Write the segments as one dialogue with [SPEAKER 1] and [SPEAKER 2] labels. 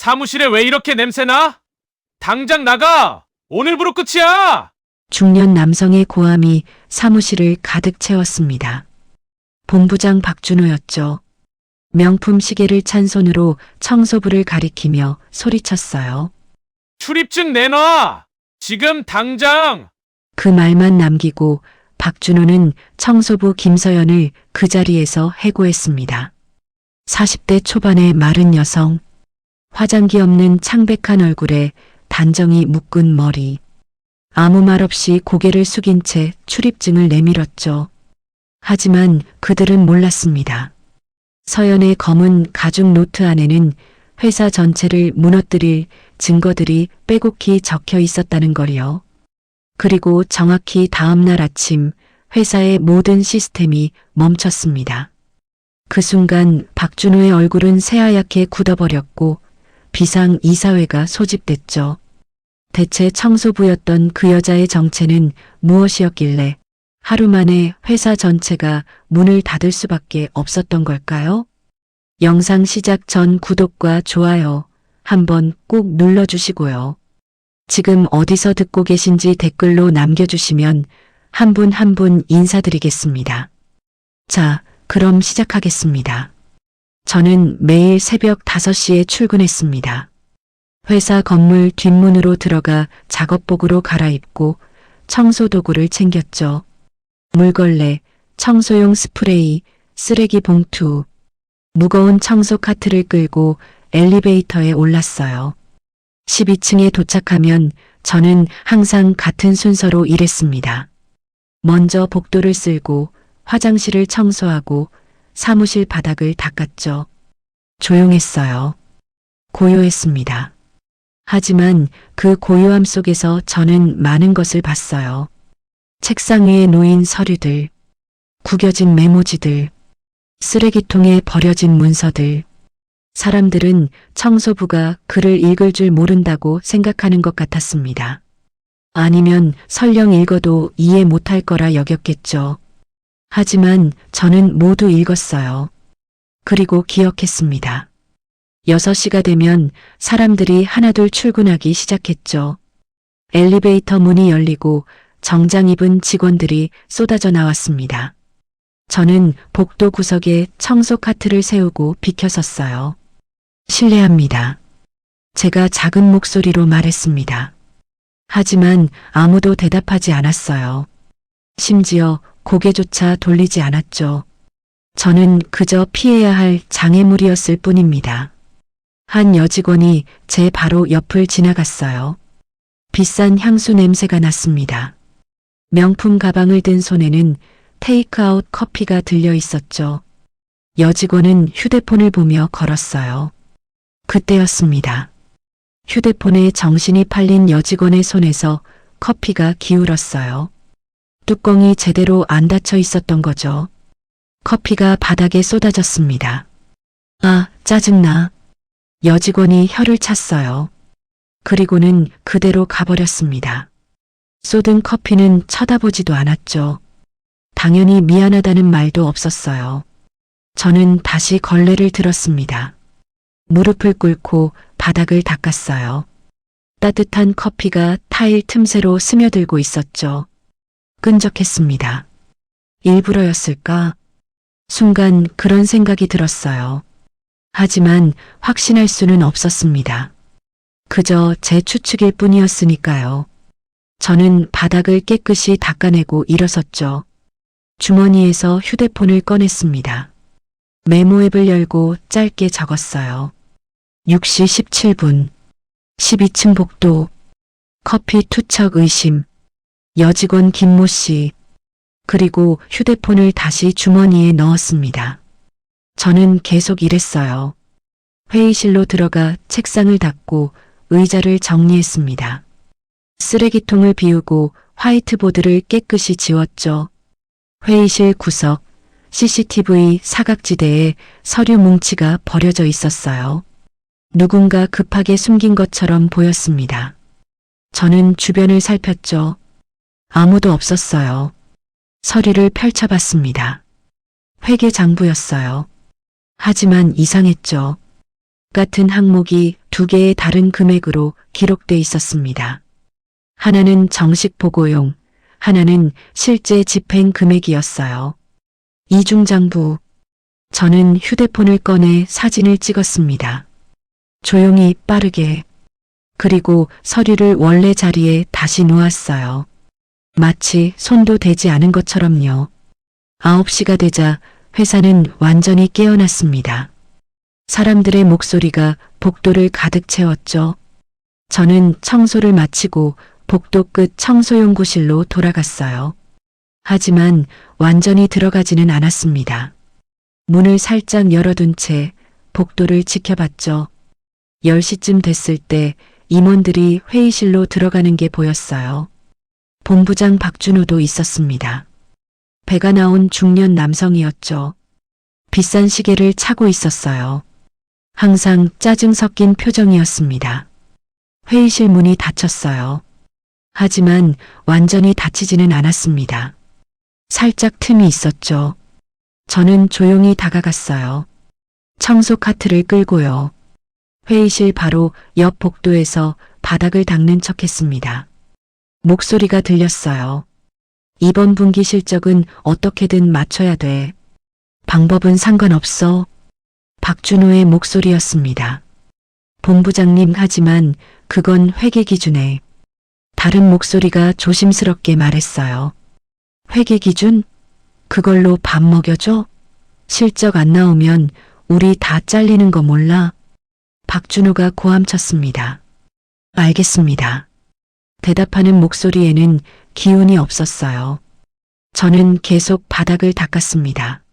[SPEAKER 1] 사무실에 왜 이렇게 냄새나? 당장 나가! 오늘부로 끝이야!
[SPEAKER 2] 중년 남성의 고함이 사무실을 가득 채웠습니다. 본부장 박준호였죠. 명품 시계를 찬 손으로 청소부를 가리키며 소리쳤어요.
[SPEAKER 1] 출입증 내놔! 지금 당장!
[SPEAKER 2] 그 말만 남기고 박준호는 청소부 김서연을 그 자리에서 해고했습니다. 40대 초반의 마른 여성, 화장기 없는 창백한 얼굴에 단정히 묶은 머리, 아무 말 없이 고개를 숙인 채 출입증을 내밀었죠. 하지만 그들은 몰랐습니다. 서연의 검은 가죽 노트 안에는 회사 전체를 무너뜨릴 증거들이 빼곡히 적혀 있었다는 걸요. 그리고 정확히 다음 날 아침 회사의 모든 시스템이 멈췄습니다. 그 순간 박준호의 얼굴은 새하얗게 굳어버렸고 비상 이사회가 소집됐죠. 대체 청소부였던 그 여자의 정체는 무엇이었길래 하루 만에 회사 전체가 문을 닫을 수밖에 없었던 걸까요? 영상 시작 전 구독과 좋아요 한번 꼭 눌러주시고요. 지금 어디서 듣고 계신지 댓글로 남겨주시면 한 분 한 분 인사드리겠습니다. 자, 그럼 시작하겠습니다. 저는 매일 새벽 5시에 출근했습니다. 회사 건물 뒷문으로 들어가 작업복으로 갈아입고 청소 도구를 챙겼죠. 물걸레, 청소용 스프레이, 쓰레기 봉투, 무거운 청소 카트를 끌고 엘리베이터에 올랐어요. 12층에 도착하면 저는 항상 같은 순서로 일했습니다. 먼저 복도를 쓸고 화장실을 청소하고 사무실 바닥을 닦았죠. 조용했어요. 고요했습니다. 하지만 그 고요함 속에서 저는 많은 것을 봤어요. 책상 위에 놓인 서류들, 구겨진 메모지들, 쓰레기통에 버려진 문서들. 사람들은 청소부가 글을 읽을 줄 모른다고 생각하는 것 같았습니다. 아니면 설령 읽어도 이해 못할 거라 여겼겠죠. 하지만 저는 모두 읽었어요. 그리고 기억했습니다. 6시가 되면 사람들이 하나둘 출근하기 시작했죠. 엘리베이터 문이 열리고 정장 입은 직원들이 쏟아져 나왔습니다. 저는 복도 구석에 청소 카트를 세우고 비켜섰어요. 실례합니다. 제가 작은 목소리로 말했습니다. 하지만 아무도 대답하지 않았어요. 심지어 고개조차 돌리지 않았죠. 저는 그저 피해야 할 장애물이었을 뿐입니다. 한 여직원이 제 바로 옆을 지나갔어요. 비싼 향수 냄새가 났습니다. 명품 가방을 든 손에는 테이크아웃 커피가 들려 있었죠. 여직원은 휴대폰을 보며 걸었어요. 그때였습니다. 휴대폰에 정신이 팔린 여직원의 손에서 커피가 기울었어요. 뚜껑이 제대로 안 닫혀 있었던 거죠. 커피가 바닥에 쏟아졌습니다. 아, 짜증나. 여직원이 혀를 찼어요. 그리고는 그대로 가버렸습니다. 쏟은 커피는 쳐다보지도 않았죠. 당연히 미안하다는 말도 없었어요. 저는 다시 걸레를 들었습니다. 무릎을 꿇고 바닥을 닦았어요. 따뜻한 커피가 타일 틈새로 스며들고 있었죠. 끈적했습니다. 일부러였을까? 순간 그런 생각이 들었어요. 하지만 확신할 수는 없었습니다. 그저 제 추측일 뿐이었으니까요. 저는 바닥을 깨끗이 닦아내고 일어섰죠. 주머니에서 휴대폰을 꺼냈습니다. 메모 앱을 열고 짧게 적었어요. 6시 17분, 12층 복도, 커피 투척 의심, 여직원 김모 씨, 그리고 휴대폰을 다시 주머니에 넣었습니다. 저는 계속 일했어요. 회의실로 들어가 책상을 닦고 의자를 정리했습니다. 쓰레기통을 비우고 화이트보드를 깨끗이 지웠죠. 회의실 구석, CCTV 사각지대에 서류 뭉치가 버려져 있었어요. 누군가 급하게 숨긴 것처럼 보였습니다. 저는 주변을 살폈죠. 아무도 없었어요. 서류를 펼쳐봤습니다. 회계장부였어요. 하지만 이상했죠. 같은 항목이 두 개의 다른 금액으로 기록돼 있었습니다. 하나는 정식 보고용, 하나는 실제 집행 금액이었어요. 이중장부. 저는 휴대폰을 꺼내 사진을 찍었습니다. 조용히 빠르게. 그리고 서류를 원래 자리에 다시 놓았어요. 마치 손도 대지 않은 것처럼요. 9시가 되자 회사는 완전히 깨어났습니다. 사람들의 목소리가 복도를 가득 채웠죠. 저는 청소를 마치고 복도 끝 청소용구실로 돌아갔어요. 하지만 완전히 들어가지는 않았습니다. 문을 살짝 열어둔 채 복도를 지켜봤죠. 10시쯤 됐을 때 임원들이 회의실로 들어가는 게 보였어요. 본부장 박준호도 있었습니다. 배가 나온 중년 남성이었죠. 비싼 시계를 차고 있었어요. 항상 짜증 섞인 표정이었습니다. 회의실 문이 닫혔어요. 하지만 완전히 닫히지는 않았습니다. 살짝 틈이 있었죠. 저는 조용히 다가갔어요. 청소 카트를 끌고요. 회의실 바로 옆 복도에서 바닥을 닦는 척했습니다. 목소리가 들렸어요. 이번 분기 실적은 어떻게든 맞춰야 돼. 방법은 상관없어. 박준호의 목소리였습니다. 본부장님, 하지만 그건 회계 기준에. 다른 목소리가 조심스럽게 말했어요. 회계 기준? 그걸로 밥 먹여줘? 실적 안 나오면 우리 다 잘리는 거 몰라? 박준호가 고함쳤습니다. 알겠습니다. 대답하는 목소리에는 기운이 없었어요. 저는 계속 바닥을 닦았습니다.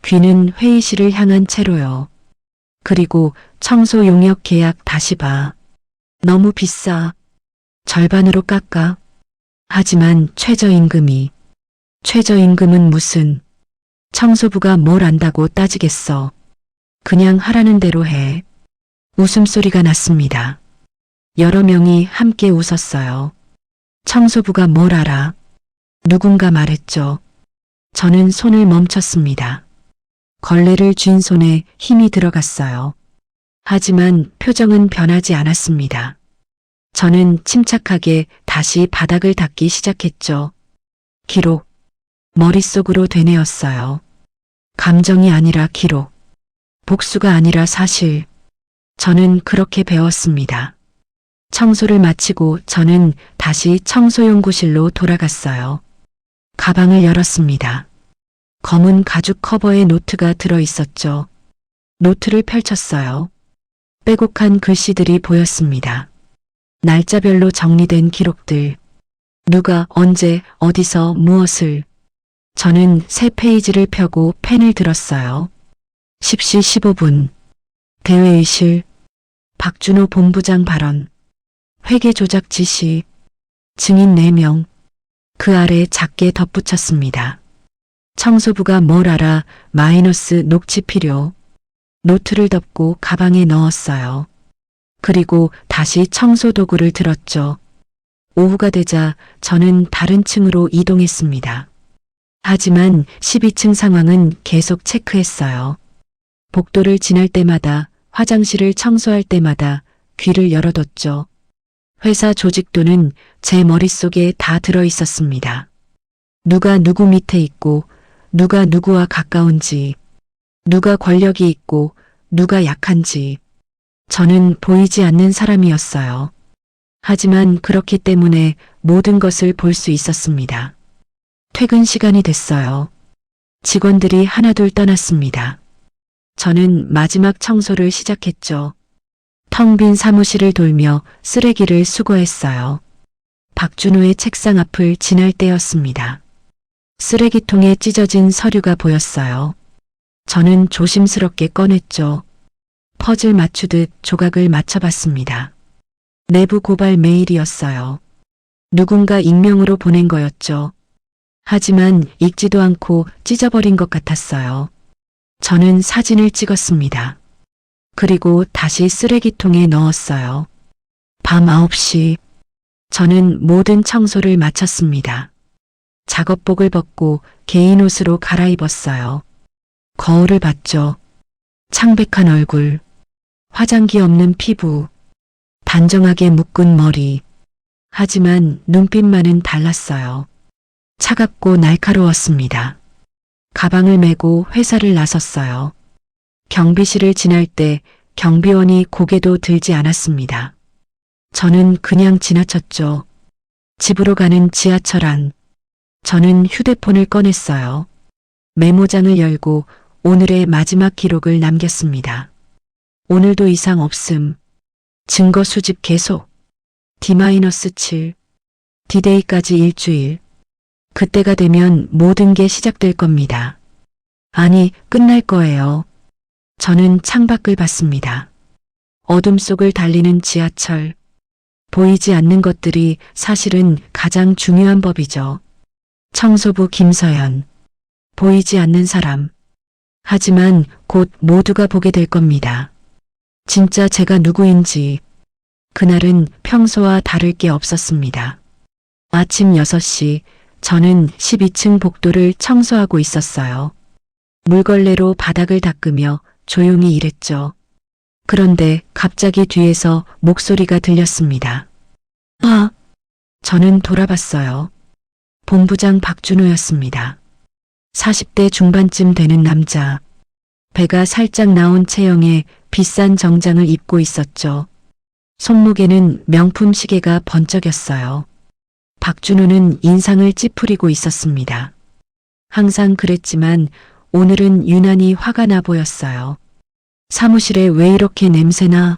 [SPEAKER 2] 귀는 회의실을 향한 채로요. 그리고 청소 용역 계약 다시 봐. 너무 비싸. 절반으로 깎아. 하지만 최저임금은 무슨. 청소부가 뭘 안다고 따지겠어. 그냥 하라는 대로 해. 웃음소리가 났습니다. 여러 명이 함께 웃었어요. 청소부가 뭘 알아? 누군가 말했죠. 저는 손을 멈췄습니다. 걸레를 쥔 손에 힘이 들어갔어요. 하지만 표정은 변하지 않았습니다. 저는 침착하게 다시 바닥을 닦기 시작했죠. 기록. 머릿속으로 되뇌었어요. 감정이 아니라 기록. 복수가 아니라 사실. 저는 그렇게 배웠습니다. 청소를 마치고 저는 다시 청소용구실로 돌아갔어요. 가방을 열었습니다. 검은 가죽 커버에 노트가 들어 있었죠. 노트를 펼쳤어요. 빼곡한 글씨들이 보였습니다. 날짜별로 정리된 기록들. 누가 언제 어디서 무엇을. 저는 새 페이지를 펴고 펜을 들었어요. 10시 15분. 대회의실. 박준호 본부장 발언. 회계 조작 지시. 증인 4명. 그 아래 작게 덧붙였습니다. 청소부가 뭘 알아, 마이너스 녹취 필요. 노트를 덮고 가방에 넣었어요. 그리고 다시 청소 도구를 들었죠. 오후가 되자 저는 다른 층으로 이동했습니다. 하지만 12층 상황은 계속 체크했어요. 복도를 지날 때마다, 화장실을 청소할 때마다 귀를 열어뒀죠. 회사 조직도는 제 머릿속에 다 들어 있었습니다. 누가 누구 밑에 있고, 누가 누구와 가까운지, 누가 권력이 있고, 누가 약한지. 저는 보이지 않는 사람이었어요. 하지만 그렇기 때문에 모든 것을 볼 수 있었습니다. 퇴근 시간이 됐어요. 직원들이 하나둘 떠났습니다. 저는 마지막 청소를 시작했죠. 텅 빈 사무실을 돌며 쓰레기를 수거했어요. 박준호의 책상 앞을 지날 때였습니다. 쓰레기통에 찢어진 서류가 보였어요. 저는 조심스럽게 꺼냈죠. 퍼즐 맞추듯 조각을 맞춰봤습니다. 내부 고발 메일이었어요. 누군가 익명으로 보낸 거였죠. 하지만 읽지도 않고 찢어버린 것 같았어요. 저는 사진을 찍었습니다. 그리고 다시 쓰레기통에 넣었어요. 밤 9시. 저는 모든 청소를 마쳤습니다. 작업복을 벗고 개인 옷으로 갈아입었어요. 거울을 봤죠. 창백한 얼굴, 화장기 없는 피부, 단정하게 묶은 머리. 하지만 눈빛만은 달랐어요. 차갑고 날카로웠습니다. 가방을 메고 회사를 나섰어요. 경비실을 지날 때 경비원이 고개도 들지 않았습니다. 저는 그냥 지나쳤죠. 집으로 가는 지하철 안. 저는 휴대폰을 꺼냈어요. 메모장을 열고 오늘의 마지막 기록을 남겼습니다. 오늘도 이상 없음. 증거 수집 계속. D-7. D-Day까지 일주일. 그때가 되면 모든 게 시작될 겁니다. 아니, 끝날 거예요. 저는 창밖을 봤습니다. 어둠 속을 달리는 지하철. 보이지 않는 것들이 사실은 가장 중요한 법이죠. 청소부 김서연. 보이지 않는 사람. 하지만 곧 모두가 보게 될 겁니다. 진짜 제가 누구인지. 그날은 평소와 다를 게 없었습니다. 아침 6시 저는 12층 복도를 청소하고 있었어요. 물걸레로 바닥을 닦으며 조용히 일했죠. 그런데 갑자기 뒤에서 목소리가 들렸습니다. 아! 저는 돌아봤어요. 본부장 박준호였습니다. 40대 중반쯤 되는 남자. 배가 살짝 나온 체형에 비싼 정장을 입고 있었죠. 손목에는 명품 시계가 번쩍였어요. 박준호는 인상을 찌푸리고 있었습니다. 항상 그랬지만 오늘은 유난히 화가 나 보였어요. 사무실에 왜 이렇게 냄새나?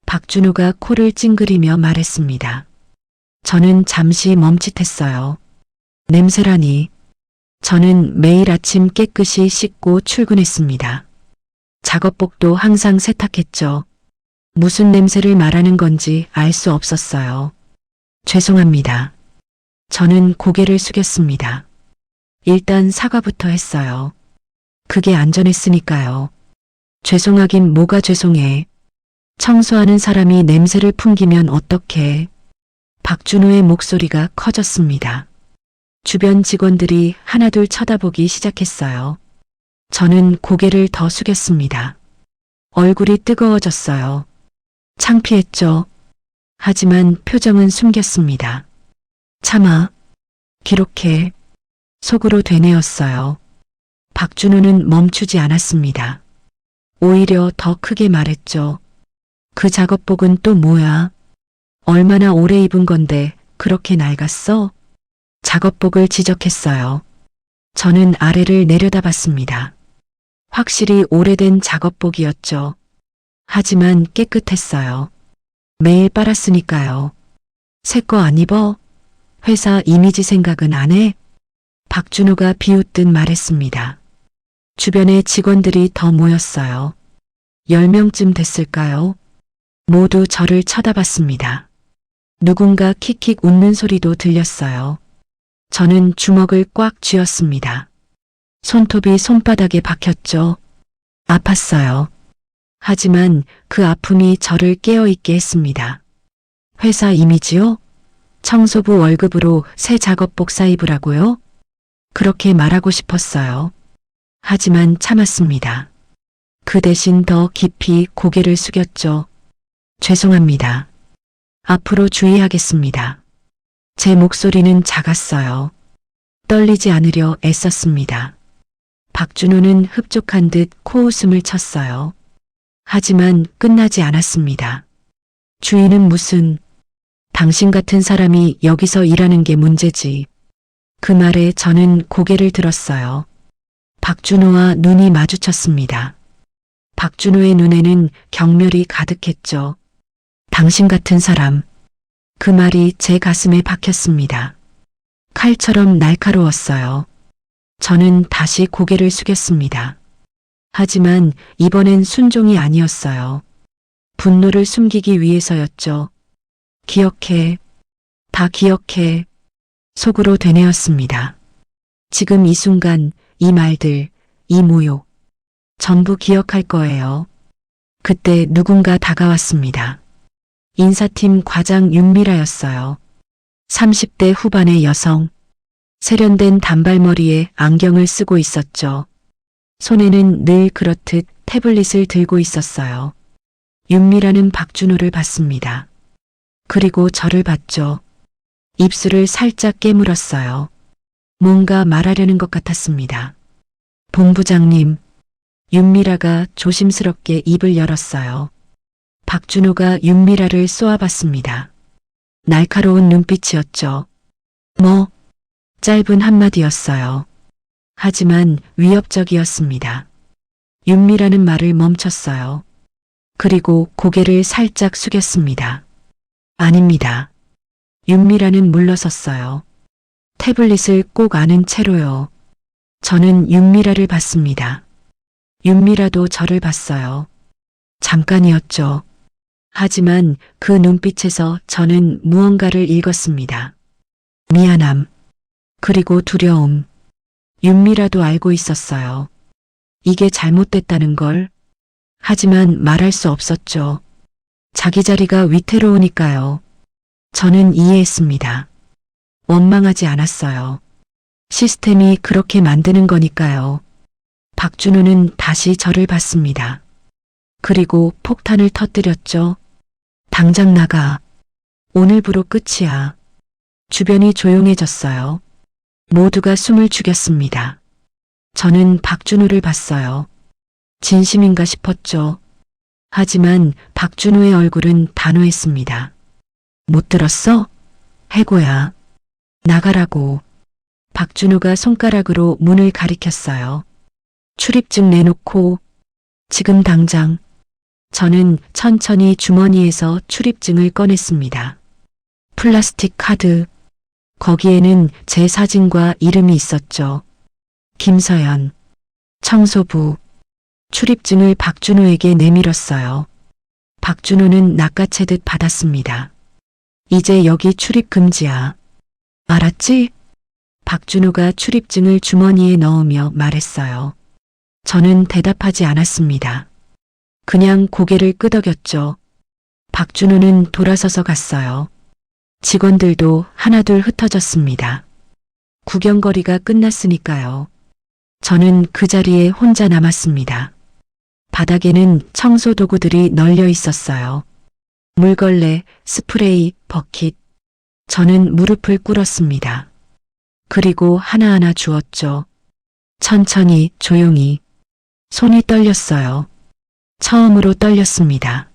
[SPEAKER 2] 박준호가 코를 찡그리며 말했습니다. 저는 잠시 멈칫했어요. 냄새라니. 저는 매일 아침 깨끗이 씻고 출근했습니다. 작업복도 항상 세탁했죠. 무슨 냄새를 말하는 건지 알 수 없었어요. 죄송합니다. 저는 고개를 숙였습니다. 일단 사과부터 했어요. 그게 안전했으니까요. 죄송하긴 뭐가 죄송해. 청소하는 사람이 냄새를 풍기면 어떡해. 박준호의 목소리가 커졌습니다. 주변 직원들이 하나둘 쳐다보기 시작했어요. 저는 고개를 더 숙였습니다. 얼굴이 뜨거워졌어요. 창피했죠. 하지만 표정은 숨겼습니다. 참아. 기록해. 속으로 되뇌었어요. 박준호는 멈추지 않았습니다. 오히려 더 크게 말했죠. 그 작업복은 또 뭐야? 얼마나 오래 입은 건데 그렇게 낡았어? 작업복을 지적했어요. 저는 아래를 내려다봤습니다. 확실히 오래된 작업복이었죠. 하지만 깨끗했어요. 매일 빨았으니까요. 새 거 안 입어? 회사 이미지 생각은 안 해? 박준호가 비웃듯 말했습니다. 주변에 직원들이 더 모였어요. 10명쯤 됐을까요? 모두 저를 쳐다봤습니다. 누군가 킥킥 웃는 소리도 들렸어요. 저는 주먹을 꽉 쥐었습니다. 손톱이 손바닥에 박혔죠. 아팠어요. 하지만 그 아픔이 저를 깨어있게 했습니다. 회사 이미지요? 청소부 월급으로 새 작업복 사입으라고요? 그렇게 말하고 싶었어요. 하지만 참았습니다. 그 대신 더 깊이 고개를 숙였죠. 죄송합니다. 앞으로 주의하겠습니다. 제 목소리는 작았어요. 떨리지 않으려 애썼습니다. 박준호는 흡족한 듯 코웃음을 쳤어요. 하지만 끝나지 않았습니다. 주인은 무슨, 당신 같은 사람이 여기서 일하는 게 문제지. 그 말에 저는 고개를 들었어요. 박준호와 눈이 마주쳤습니다. 박준호의 눈에는 경멸이 가득했죠. 당신 같은 사람. 그 말이 제 가슴에 박혔습니다. 칼처럼 날카로웠어요. 저는 다시 고개를 숙였습니다. 하지만 이번엔 순종이 아니었어요. 분노를 숨기기 위해서였죠. 기억해. 다 기억해. 속으로 되뇌었습니다. 지금 이 순간, 이 말들, 이 모욕. 전부 기억할 거예요. 그때 누군가 다가왔습니다. 인사팀 과장 윤미라였어요. 30대 후반의 여성. 세련된 단발머리에 안경을 쓰고 있었죠. 손에는 늘 그렇듯 태블릿을 들고 있었어요. 윤미라는 박준호를 봤습니다. 그리고 저를 봤죠. 입술을 살짝 깨물었어요. 뭔가 말하려는 것 같았습니다. 본부장님, 윤미라가 조심스럽게 입을 열었어요. 박준호가 윤미라를 쏘아봤습니다. 날카로운 눈빛이었죠. 뭐? 짧은 한마디였어요. 하지만 위협적이었습니다. 윤미라는 말을 멈췄어요. 그리고 고개를 살짝 숙였습니다. 아닙니다. 윤미라는 물러섰어요. 태블릿을 꼭 아는 채로요. 저는 윤미라를 봤습니다. 윤미라도 저를 봤어요. 잠깐이었죠. 하지만 그 눈빛에서 저는 무언가를 읽었습니다. 미안함, 그리고 두려움. 윤미라도 알고 있었어요. 이게 잘못됐다는 걸. 하지만 말할 수 없었죠. 자기 자리가 위태로우니까요. 저는 이해했습니다. 원망하지 않았어요. 시스템이 그렇게 만드는 거니까요. 박준호는 다시 저를 봤습니다. 그리고 폭탄을 터뜨렸죠. 당장 나가. 오늘부로 끝이야. 주변이 조용해졌어요. 모두가 숨을 죽였습니다. 저는 박준호를 봤어요. 진심인가 싶었죠. 하지만 박준호의 얼굴은 단호했습니다. 못 들었어? 해고야. 나가라고. 박준호가 손가락으로 문을 가리켰어요. 출입증 내놓고 지금 당장. 저는 천천히 주머니에서 출입증을 꺼냈습니다. 플라스틱 카드. 거기에는 제 사진과 이름이 있었죠. 김서연. 청소부. 출입증을 박준호에게 내밀었어요. 박준호는 낚아채듯 받았습니다. 이제 여기 출입 금지야. 알았지? 박준호가 출입증을 주머니에 넣으며 말했어요. 저는 대답하지 않았습니다. 그냥 고개를 끄덕였죠. 박준호는 돌아서서 갔어요. 직원들도 하나둘 흩어졌습니다. 구경거리가 끝났으니까요. 저는 그 자리에 혼자 남았습니다. 바닥에는 청소 도구들이 널려 있었어요. 물걸레, 스프레이, 버킷. 저는 무릎을 꿇었습니다. 그리고 하나하나 주웠죠. 천천히, 조용히. 손이 떨렸어요. 처음으로 떨렸습니다.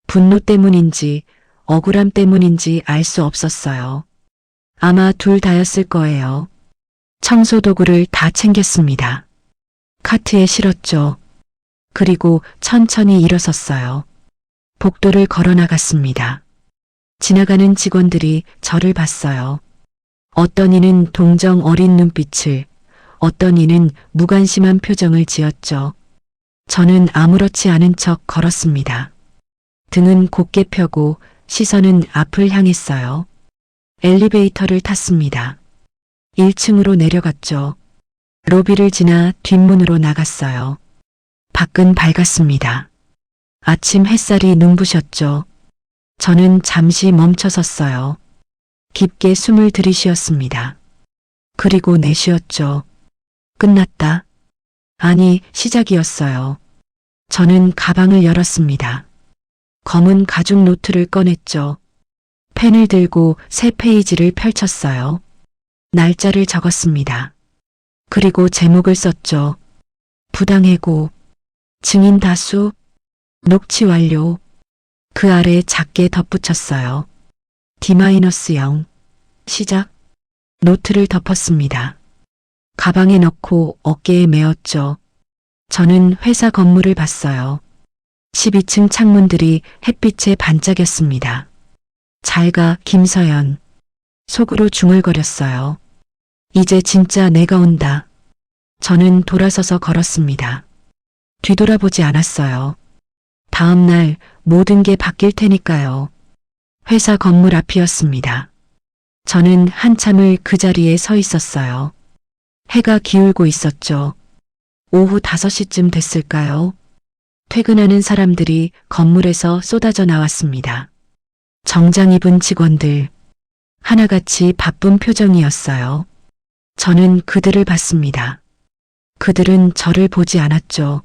[SPEAKER 2] 분노 때문인지 억울함 때문인지 알 수 없었어요. 아마 둘 다였을 거예요. 청소도구를 다 챙겼습니다. 카트에 실었죠. 그리고 천천히 일어섰어요. 복도를 걸어 나갔습니다. 지나가는 직원들이 저를 봤어요. 어떤 이는 동정 어린 눈빛을, 어떤 이는 무관심한 표정을 지었죠. 저는 아무렇지 않은 척 걸었습니다. 등은 곧게 펴고 시선은 앞을 향했어요. 엘리베이터를 탔습니다. 1층으로 내려갔죠. 로비를 지나 뒷문으로 나갔어요. 밖은 밝았습니다. 아침 햇살이 눈부셨죠. 저는 잠시 멈춰 섰어요. 깊게 숨을 들이쉬었습니다. 그리고 내쉬었죠. 끝났다. 아니, 시작이었어요. 저는 가방을 열었습니다. 검은 가죽 노트를 꺼냈죠. 펜을 들고 새 페이지를 펼쳤어요. 날짜를 적었습니다. 그리고 제목을 썼죠. 부당해고, 증인 다수, 녹취 완료. 그 아래 작게 덧붙였어요. D-0, 시작. 노트를 덮었습니다. 가방에 넣고 어깨에 메었죠. 저는 회사 건물을 봤어요. 12층 창문들이 햇빛에 반짝였습니다. 잘가, 김서연. 속으로 중얼거렸어요. 이제 진짜 내가 온다. 저는 돌아서서 걸었습니다. 뒤돌아보지 않았어요. 다음 날 모든 게 바뀔 테니까요. 회사 건물 앞이었습니다. 저는 한참을 그 자리에 서 있었어요. 해가 기울고 있었죠. 오후 5시쯤 됐을까요? 퇴근하는 사람들이 건물에서 쏟아져 나왔습니다. 정장 입은 직원들. 하나같이 바쁜 표정이었어요. 저는 그들을 봤습니다. 그들은 저를 보지 않았죠.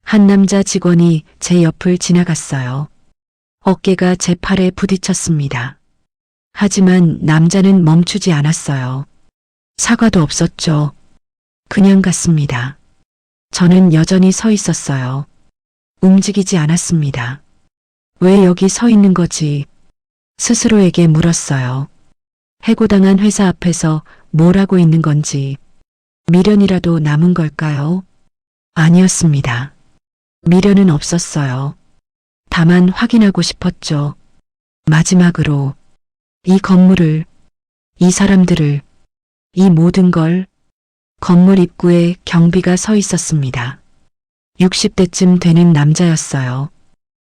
[SPEAKER 2] 한 남자 직원이 제 옆을 지나갔어요. 어깨가 제 팔에 부딪혔습니다. 하지만 남자는 멈추지 않았어요. 사과도 없었죠. 그냥 갔습니다. 저는 여전히 서 있었어요. 움직이지 않았습니다. 왜 여기 서 있는 거지? 스스로에게 물었어요. 해고당한 회사 앞에서 뭘 하고 있는 건지 미련이라도 남은 걸까요? 아니었습니다. 미련은 없었어요. 다만 확인하고 싶었죠. 마지막으로 이 건물을, 이 사람들을, 이 모든 걸. 건물 입구에 경비가 서 있었습니다. 60대쯤 되는 남자였어요.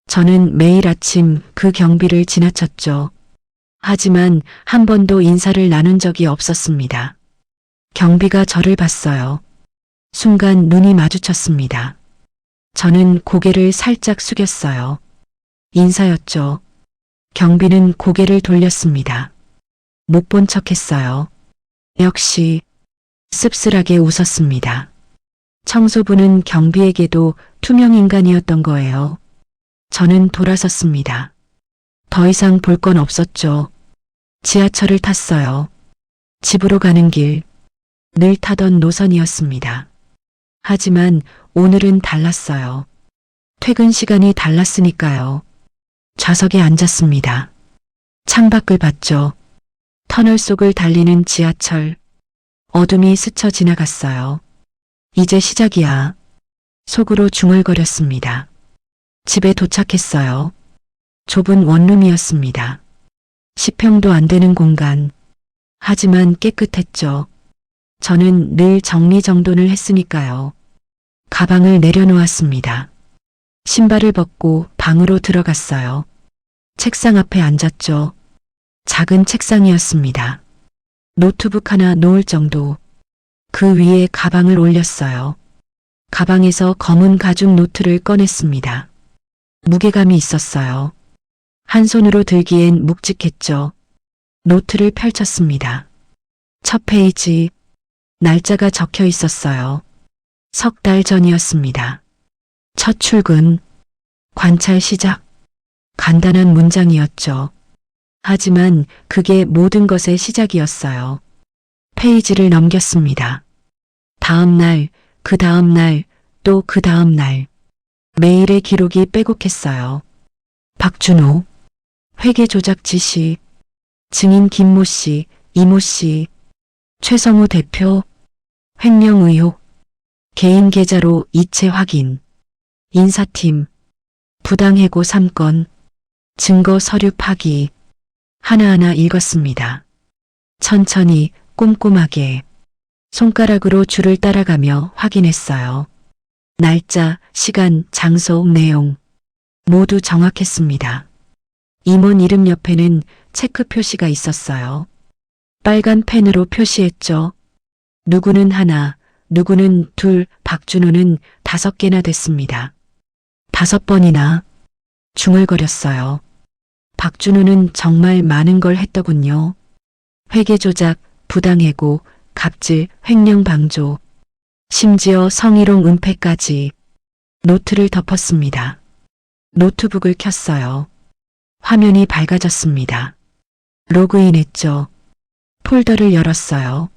[SPEAKER 2] 저는 매일 아침 그 경비를 지나쳤죠. 하지만 한 번도 인사를 나눈 적이 없었습니다. 경비가 저를 봤어요. 순간 눈이 마주쳤습니다. 저는 고개를 살짝 숙였어요. 인사였죠. 경비는 고개를 돌렸습니다. 못 본 척했어요. 역시 씁쓸하게 웃었습니다. 청소부는 경비에게도 투명 인간이었던 거예요. 저는 돌아섰습니다. 더 이상 볼 건 없었죠. 지하철을 탔어요. 집으로 가는 길, 늘 타던 노선이었습니다. 하지만 오늘은 달랐어요. 퇴근 시간이 달랐으니까요. 좌석에 앉았습니다. 창밖을 봤죠. 터널 속을 달리는 지하철. 어둠이 스쳐 지나갔어요. 이제 시작이야. 속으로 중얼거렸습니다. 집에 도착했어요. 좁은 원룸이었습니다. 10평도 안 되는 공간. 하지만 깨끗했죠. 저는 늘 정리정돈을 했으니까요. 가방을 내려놓았습니다. 신발을 벗고 방으로 들어갔어요. 책상 앞에 앉았죠. 작은 책상이었습니다. 노트북 하나 놓을 정도. 그 위에 가방을 올렸어요. 가방에서 검은 가죽 노트를 꺼냈습니다. 무게감이 있었어요. 한 손으로 들기엔 묵직했죠. 노트를 펼쳤습니다. 첫 페이지, 날짜가 적혀 있었어요. 3달 전이었습니다. 첫 출근, 관찰 시작. 간단한 문장이었죠. 하지만 그게 모든 것의 시작이었어요. 페이지를 넘겼습니다. 다음 날, 그 다음 날, 또 그 다음 날. 매일의 기록이 빼곡했어요. 박준호, 회계 조작 지시, 증인 김모 씨, 이모 씨, 최성우 대표, 횡령 의혹, 개인 계좌로 이체 확인, 인사팀, 부당해고 3건, 증거 서류 파기. 하나하나 읽었습니다. 천천히 꼼꼼하게 손가락으로 줄을 따라가며 확인했어요. 날짜, 시간, 장소, 내용 모두 정확했습니다. 임원 이름 옆에는 체크 표시가 있었어요. 빨간 펜으로 표시했죠. 누구는 하나, 누구는 둘, 박준호는 5개나 됐습니다. 5번이나 중얼거렸어요. 박준호는 정말 많은 걸 했더군요. 회계 조작, 부당해고, 갑질, 횡령 방조, 심지어 성희롱 은폐까지. 노트를 덮었습니다. 노트북을 켰어요. 화면이 밝아졌습니다. 로그인했죠. 폴더를 열었어요.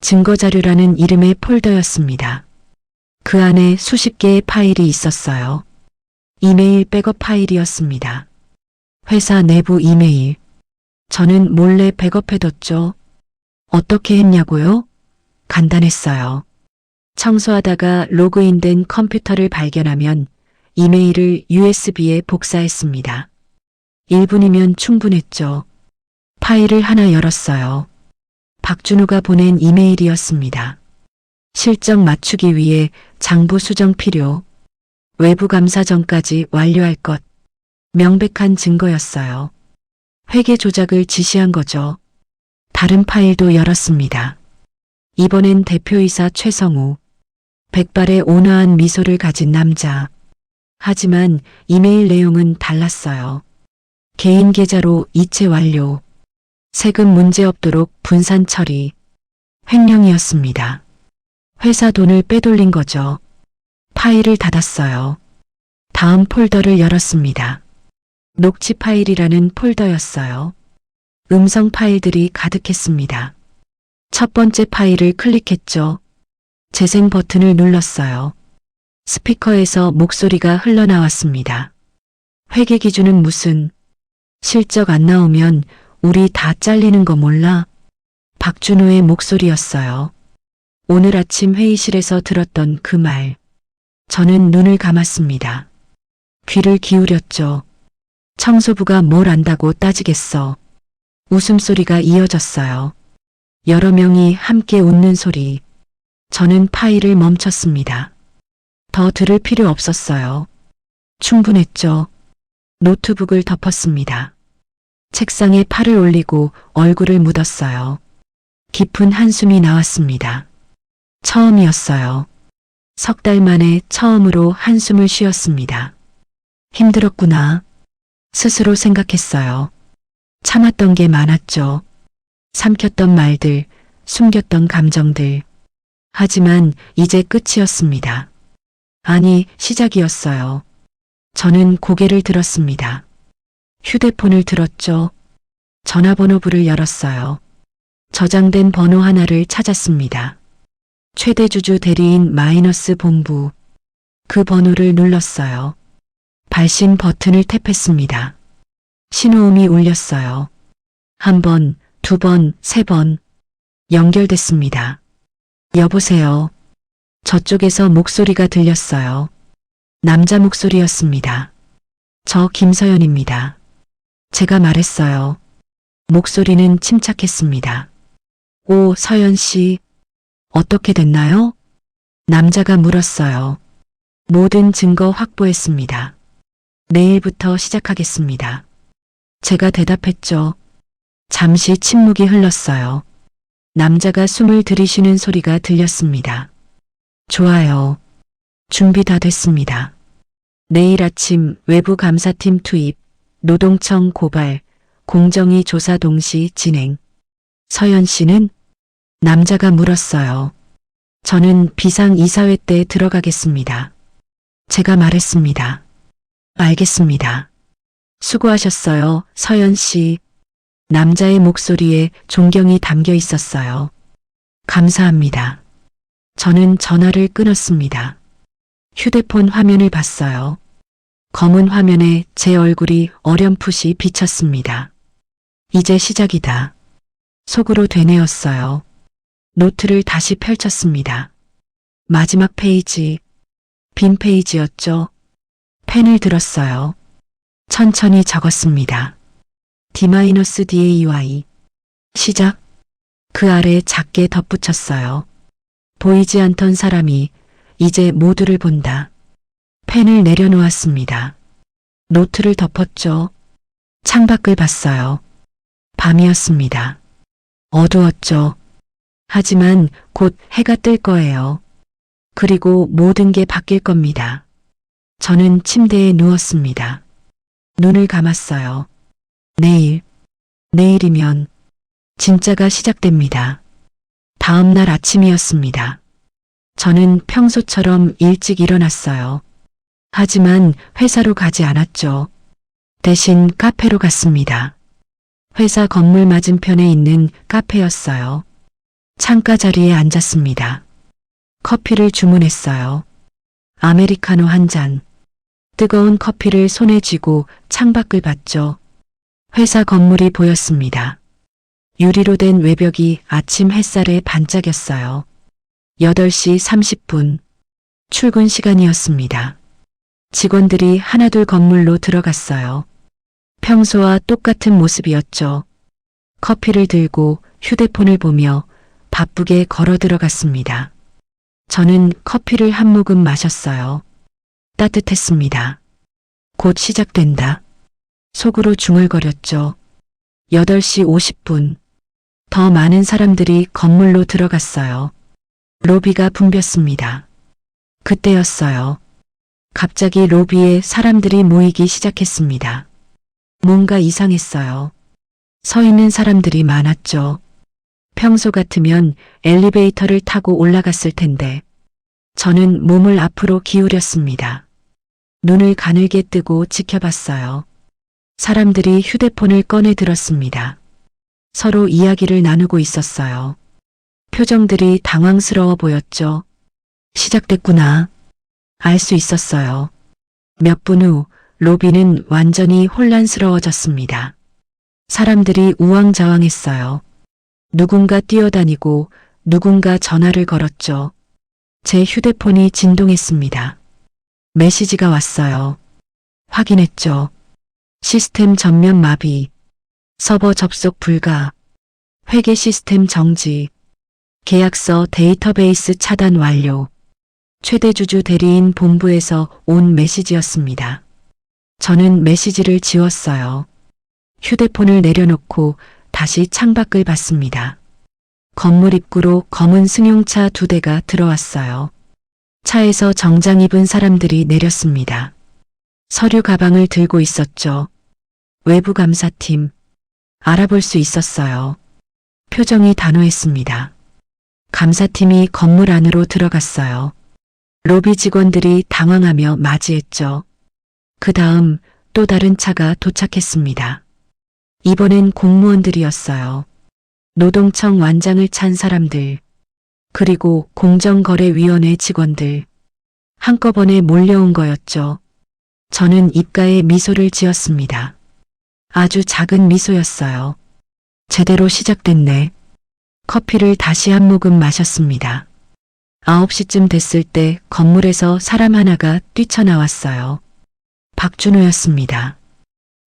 [SPEAKER 2] 증거자료라는 이름의 폴더였습니다. 그 안에 수십 개의 파일이 있었어요. 이메일 백업 파일이었습니다. 회사 내부 이메일. 저는 몰래 백업해뒀죠. 어떻게 했냐고요? 간단했어요. 청소하다가 로그인된 컴퓨터를 발견하면 이메일을 USB에 복사했습니다. 1분이면 충분했죠. 파일을 하나 열었어요. 박준호가 보낸 이메일이었습니다. 실적 맞추기 위해 장부 수정 필요. 외부 감사 전까지 완료할 것. 명백한 증거였어요. 회계 조작을 지시한 거죠. 다른 파일도 열었습니다. 이번엔 대표이사 최성우. 백발의 온화한 미소를 가진 남자. 하지만 이메일 내용은 달랐어요. 개인 계좌로 이체 완료. 세금 문제 없도록 분산 처리. 횡령이었습니다. 회사 돈을 빼돌린 거죠. 파일을 닫았어요. 다음 폴더를 열었습니다. 녹취 파일이라는 폴더였어요. 음성 파일들이 가득했습니다. 첫 번째 파일을 클릭했죠. 재생 버튼을 눌렀어요. 스피커에서 목소리가 흘러나왔습니다. 회계 기준은 무슨? 실적 안 나오면 우리 다 잘리는 거 몰라? 박준호의 목소리였어요. 오늘 아침 회의실에서 들었던 그 말. 저는 눈을 감았습니다. 귀를 기울였죠. 청소부가 뭘 안다고 따지겠어. 웃음소리가 이어졌어요. 여러 명이 함께 웃는 소리. 저는 파일을 멈췄습니다. 더 들을 필요 없었어요. 충분했죠. 노트북을 덮었습니다. 책상에 팔을 올리고 얼굴을 묻었어요. 깊은 한숨이 나왔습니다. 처음이었어요. 석 달 만에 처음으로 한숨을 쉬었습니다. 힘들었구나. 스스로 생각했어요. 참았던 게 많았죠. 삼켰던 말들, 숨겼던 감정들. 하지만 이제 끝이었습니다. 아니, 시작이었어요. 저는 고개를 들었습니다. 휴대폰을 들었죠. 전화번호부를 열었어요. 저장된 번호 하나를 찾았습니다. 최대주주 대리인 마이너스 본부. 그 번호를 눌렀어요. 발신 버튼을 탭했습니다. 신호음이 울렸어요. 한 번, 두 번, 세 번. 연결됐습니다. 여보세요. 저쪽에서 목소리가 들렸어요. 남자 목소리였습니다. 저 김서연입니다. 제가 말했어요. 목소리는 침착했습니다. 오, 서연 씨. 어떻게 됐나요? 남자가 물었어요. 모든 증거 확보했습니다. 내일부터 시작하겠습니다. 제가 대답했죠. 잠시 침묵이 흘렀어요. 남자가 숨을 들이쉬는 소리가 들렸습니다. 좋아요. 준비 다 됐습니다. 내일 아침 외부 감사팀 투입, 노동청 고발, 공정위 조사 동시 진행. 서연 씨는? 남자가 물었어요. 저는 비상이사회 때 들어가겠습니다. 제가 말했습니다. 알겠습니다. 수고하셨어요, 서연 씨. 남자의 목소리에 존경이 담겨 있었어요. 감사합니다. 저는 전화를 끊었습니다. 휴대폰 화면을 봤어요. 검은 화면에 제 얼굴이 어렴풋이 비쳤습니다. 이제 시작이다. 속으로 되뇌었어요. 노트를 다시 펼쳤습니다. 마지막 페이지, 빈 페이지였죠. 펜을 들었어요. 천천히 적었습니다. D-DAY. 시작. 그 아래 작게 덧붙였어요. 보이지 않던 사람이 이제 모두를 본다. 펜을 내려놓았습니다. 노트를 덮었죠. 창밖을 봤어요. 밤이었습니다. 어두웠죠. 하지만 곧 해가 뜰 거예요. 그리고 모든 게 바뀔 겁니다. 저는 침대에 누웠습니다. 눈을 감았어요. 내일이면 진짜가 시작됩니다. 다음 날 아침이었습니다. 저는 평소처럼 일찍 일어났어요. 하지만 회사로 가지 않았죠. 대신 카페로 갔습니다. 회사 건물 맞은편에 있는 카페였어요. 창가 자리에 앉았습니다. 커피를 주문했어요. 아메리카노 한 잔. 뜨거운 커피를 손에 쥐고 창밖을 봤죠. 회사 건물이 보였습니다. 유리로 된 외벽이 아침 햇살에 반짝였어요. 8시 30분. 출근 시간이었습니다. 직원들이 하나둘 건물로 들어갔어요. 평소와 똑같은 모습이었죠. 커피를 들고 휴대폰을 보며 바쁘게 걸어 들어갔습니다. 저는 커피를 한 모금 마셨어요. 따뜻했습니다. 곧 시작된다. 속으로 중얼거렸죠. 8시 50분. 더 많은 사람들이 건물로 들어갔어요. 로비가 붐볐습니다. 그때였어요. 갑자기 로비에 사람들이 모이기 시작했습니다. 뭔가 이상했어요. 서 있는 사람들이 많았죠. 평소 같으면 엘리베이터를 타고 올라갔을 텐데 저는 몸을 앞으로 기울였습니다. 눈을 가늘게 뜨고 지켜봤어요. 사람들이 휴대폰을 꺼내 들었습니다. 서로 이야기를 나누고 있었어요. 표정들이 당황스러워 보였죠. 시작됐구나. 알 수 있었어요. 몇 분 후 로비는 완전히 혼란스러워졌습니다. 사람들이 우왕좌왕했어요. 누군가 뛰어다니고 누군가 전화를 걸었죠. 제 휴대폰이 진동했습니다. 메시지가 왔어요. 확인했죠. 시스템 전면 마비, 서버 접속 불가, 회계 시스템 정지, 계약서 데이터베이스 차단 완료. 최대주주 대리인 본부에서 온 메시지였습니다. 저는 메시지를 지웠어요. 휴대폰을 내려놓고 다시 창밖을 봤습니다. 건물 입구로 검은 승용차 2대가 들어왔어요. 차에서 정장 입은 사람들이 내렸습니다. 서류 가방을 들고 있었죠. 외부 감사팀. 알아볼 수 있었어요. 표정이 단호했습니다. 감사팀이 건물 안으로 들어갔어요. 로비 직원들이 당황하며 맞이했죠. 그 다음 또 다른 차가 도착했습니다. 이번엔 공무원들이었어요. 노동청 완장을 찬 사람들, 그리고 공정거래위원회 직원들. 한꺼번에 몰려온 거였죠. 저는 입가에 미소를 지었습니다. 아주 작은 미소였어요. 제대로 시작됐네. 커피를 다시 한 모금 마셨습니다. 9시쯤 됐을 때 건물에서 사람 하나가 뛰쳐나왔어요. 박준호였습니다.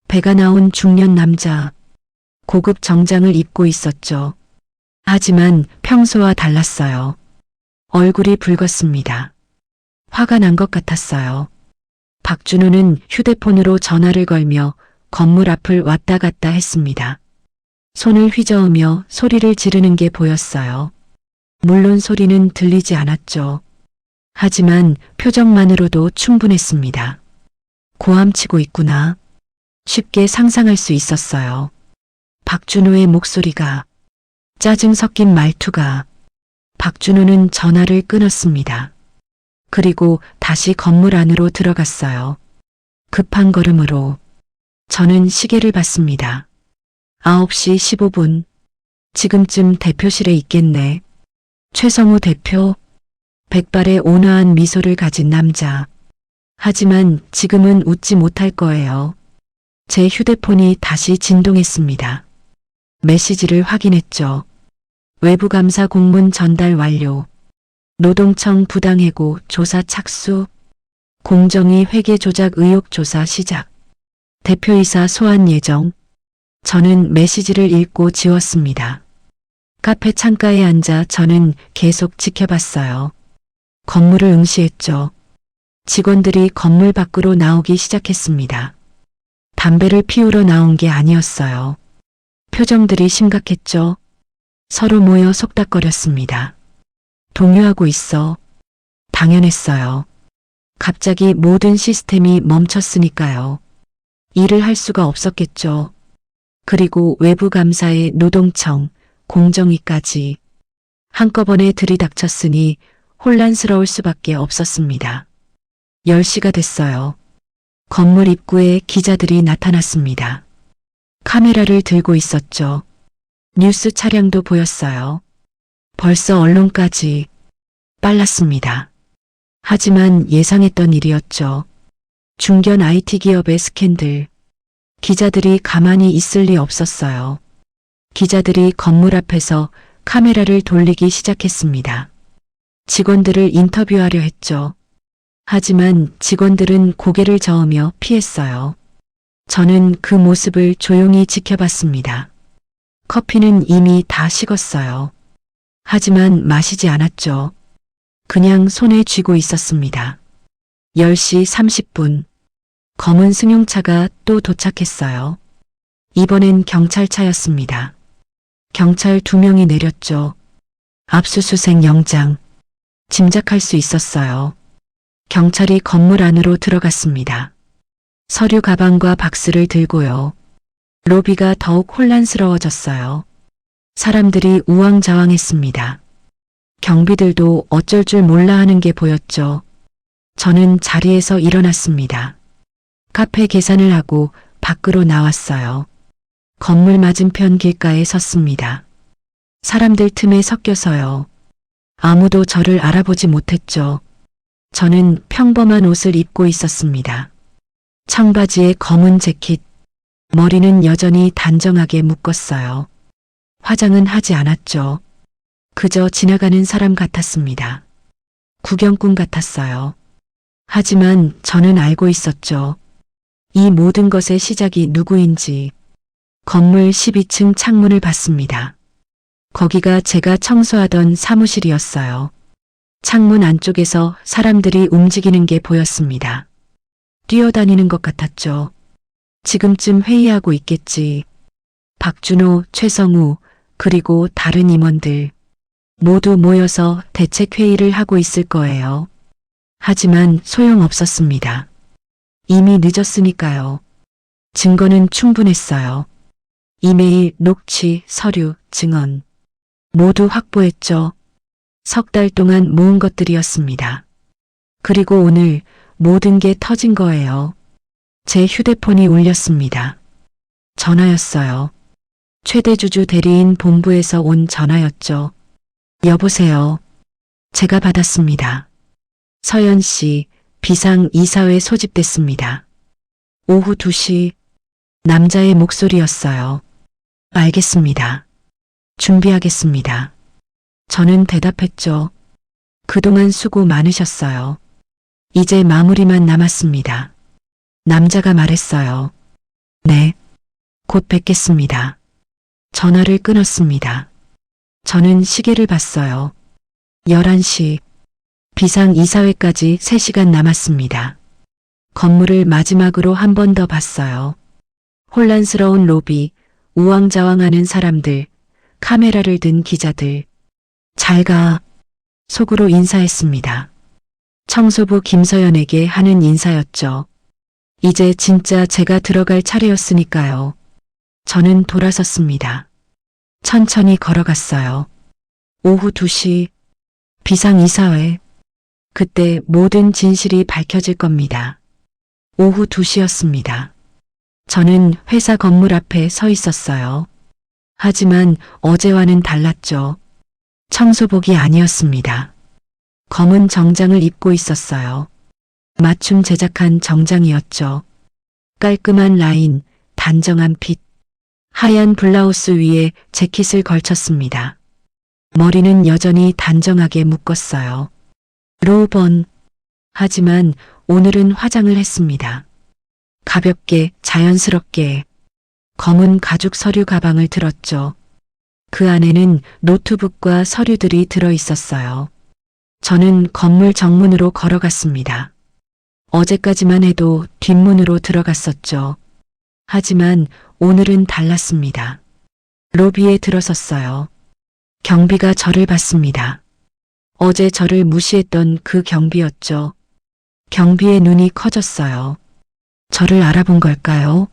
[SPEAKER 2] 배가 나온 중년 남자. 고급 정장을 입고 있었죠. 하지만 평소와 달랐어요. 얼굴이 붉었습니다. 화가 난 것 같았어요. 박준호는 휴대폰으로 전화를 걸며 건물 앞을 왔다 갔다 했습니다. 손을 휘저으며 소리를 지르는 게 보였어요. 물론 소리는 들리지 않았죠. 하지만 표정만으로도 충분했습니다. 고함치고 있구나. 쉽게 상상할 수 있었어요. 박준호의 목소리가, 짜증 섞인 말투가. 박준호는 전화를 끊었습니다. 그리고 다시 건물 안으로 들어갔어요. 급한 걸음으로. 저는 시계를 봤습니다. 9시 15분. 지금쯤 대표실에 있겠네. 최성우 대표. 백발의 온화한 미소를 가진 남자. 하지만 지금은 웃지 못할 거예요. 제 휴대폰이 다시 진동했습니다. 메시지를 확인했죠. 외부감사 공문 전달 완료. 노동청 부당해고 조사 착수. 공정위 회계 조작 의혹 조사 시작. 대표이사 소환 예정. 저는 메시지를 읽고 지웠습니다. 카페 창가에 앉아 저는 계속 지켜봤어요. 건물을 응시했죠. 직원들이 건물 밖으로 나오기 시작했습니다. 담배를 피우러 나온 게 아니었어요. 표정들이 심각했죠. 서로 모여 속닥거렸습니다. 동요하고 있어. 당연했어요. 갑자기 모든 시스템이 멈췄으니까요. 일을 할 수가 없었겠죠. 그리고 외부 감사의 노동청, 공정위까지 한꺼번에 들이닥쳤으니 혼란스러울 수밖에 없었습니다. 10시가 됐어요. 건물 입구에 기자들이 나타났습니다. 카메라를 들고 있었죠. 뉴스 차량도 보였어요. 벌써 언론까지. 빨랐습니다. 하지만 예상했던 일이었죠. 중견 IT 기업의 스캔들. 기자들이 가만히 있을 리 없었어요. 기자들이 건물 앞에서 카메라를 돌리기 시작했습니다. 직원들을 인터뷰하려 했죠. 하지만 직원들은 고개를 저으며 피했어요. 저는 그 모습을 조용히 지켜봤습니다. 커피는 이미 다 식었어요. 하지만 마시지 않았죠. 그냥 손에 쥐고 있었습니다. 10시 30분. 검은 승용차가 또 도착했어요. 이번엔 경찰차였습니다. 경찰 2명이 내렸죠. 압수수색 영장. 짐작할 수 있었어요. 경찰이 건물 안으로 들어갔습니다. 서류 가방과 박스를 들고요. 로비가 더욱 혼란스러워졌어요. 사람들이 우왕좌왕했습니다. 경비들도 어쩔 줄 몰라 하는 게 보였죠. 저는 자리에서 일어났습니다. 카페 계산을 하고 밖으로 나왔어요. 건물 맞은편 길가에 섰습니다. 사람들 틈에 섞여서요. 아무도 저를 알아보지 못했죠. 저는 평범한 옷을 입고 있었습니다. 청바지에 검은 재킷, 머리는 여전히 단정하게 묶었어요. 화장은 하지 않았죠. 그저 지나가는 사람 같았습니다. 구경꾼 같았어요. 하지만 저는 알고 있었죠. 이 모든 것의 시작이 누구인지. 건물 12층 창문을 봤습니다. 거기가 제가 청소하던 사무실이었어요. 창문 안쪽에서 사람들이 움직이는 게 보였습니다. 뛰어다니는 것 같았죠. 지금쯤 회의하고 있겠지. 박준호, 최성우, 그리고 다른 임원들 모두 모여서 대책회의를 하고 있을 거예요. 하지만 소용없었습니다. 이미 늦었으니까요. 증거는 충분했어요. 이메일, 녹취, 서류, 증언 모두 확보했죠. 석 달 동안 모은 것들이었습니다. 그리고 오늘 모든 게 터진 거예요. 제 휴대폰이 울렸습니다. 전화였어요. 최대주주 대리인 본부에서 온 전화였죠. 여보세요. 제가 받았습니다. 서연 씨, 비상 이사회 소집됐습니다. 오후 2시, 남자의 목소리였어요. 알겠습니다. 준비하겠습니다. 저는 대답했죠. 그동안 수고 많으셨어요. 이제 마무리만 남았습니다. 남자가 말했어요. 네, 곧 뵙겠습니다. 전화를 끊었습니다. 저는 시계를 봤어요. 11시, 비상이사회까지 3시간 남았습니다. 건물을 마지막으로 한 번 더 봤어요. 혼란스러운 로비, 우왕좌왕하는 사람들, 카메라를 든 기자들. 잘 가. 속으로 인사했습니다. 청소부 김서연에게 하는 인사였죠. 이제 진짜 제가 들어갈 차례였으니까요. 저는 돌아섰습니다. 천천히 걸어갔어요. 오후 2시, 비상이사회. 그때 모든 진실이 밝혀질 겁니다. 오후 2시였습니다. 저는 회사 건물 앞에 서 있었어요. 하지만 어제와는 달랐죠. 청소복이 아니었습니다. 검은 정장을 입고 있었어요. 맞춤 제작한 정장이었죠. 깔끔한 라인, 단정한 핏, 하얀 블라우스 위에 재킷을 걸쳤습니다. 머리는 여전히 단정하게 묶었어요. 로번. 하지만 오늘은 화장을 했습니다. 가볍게, 자연스럽게. 검은 가죽 서류 가방을 들었죠. 그 안에는 노트북과 서류들이 들어 있었어요. 저는 건물 정문으로 걸어갔습니다. 어제까지만 해도 뒷문으로 들어갔었죠. 하지만 오늘은 달랐습니다. 로비에 들어섰어요. 경비가 저를 봤습니다. 어제 저를 무시했던 그 경비였죠. 경비의 눈이 커졌어요. 저를 알아본 걸까요?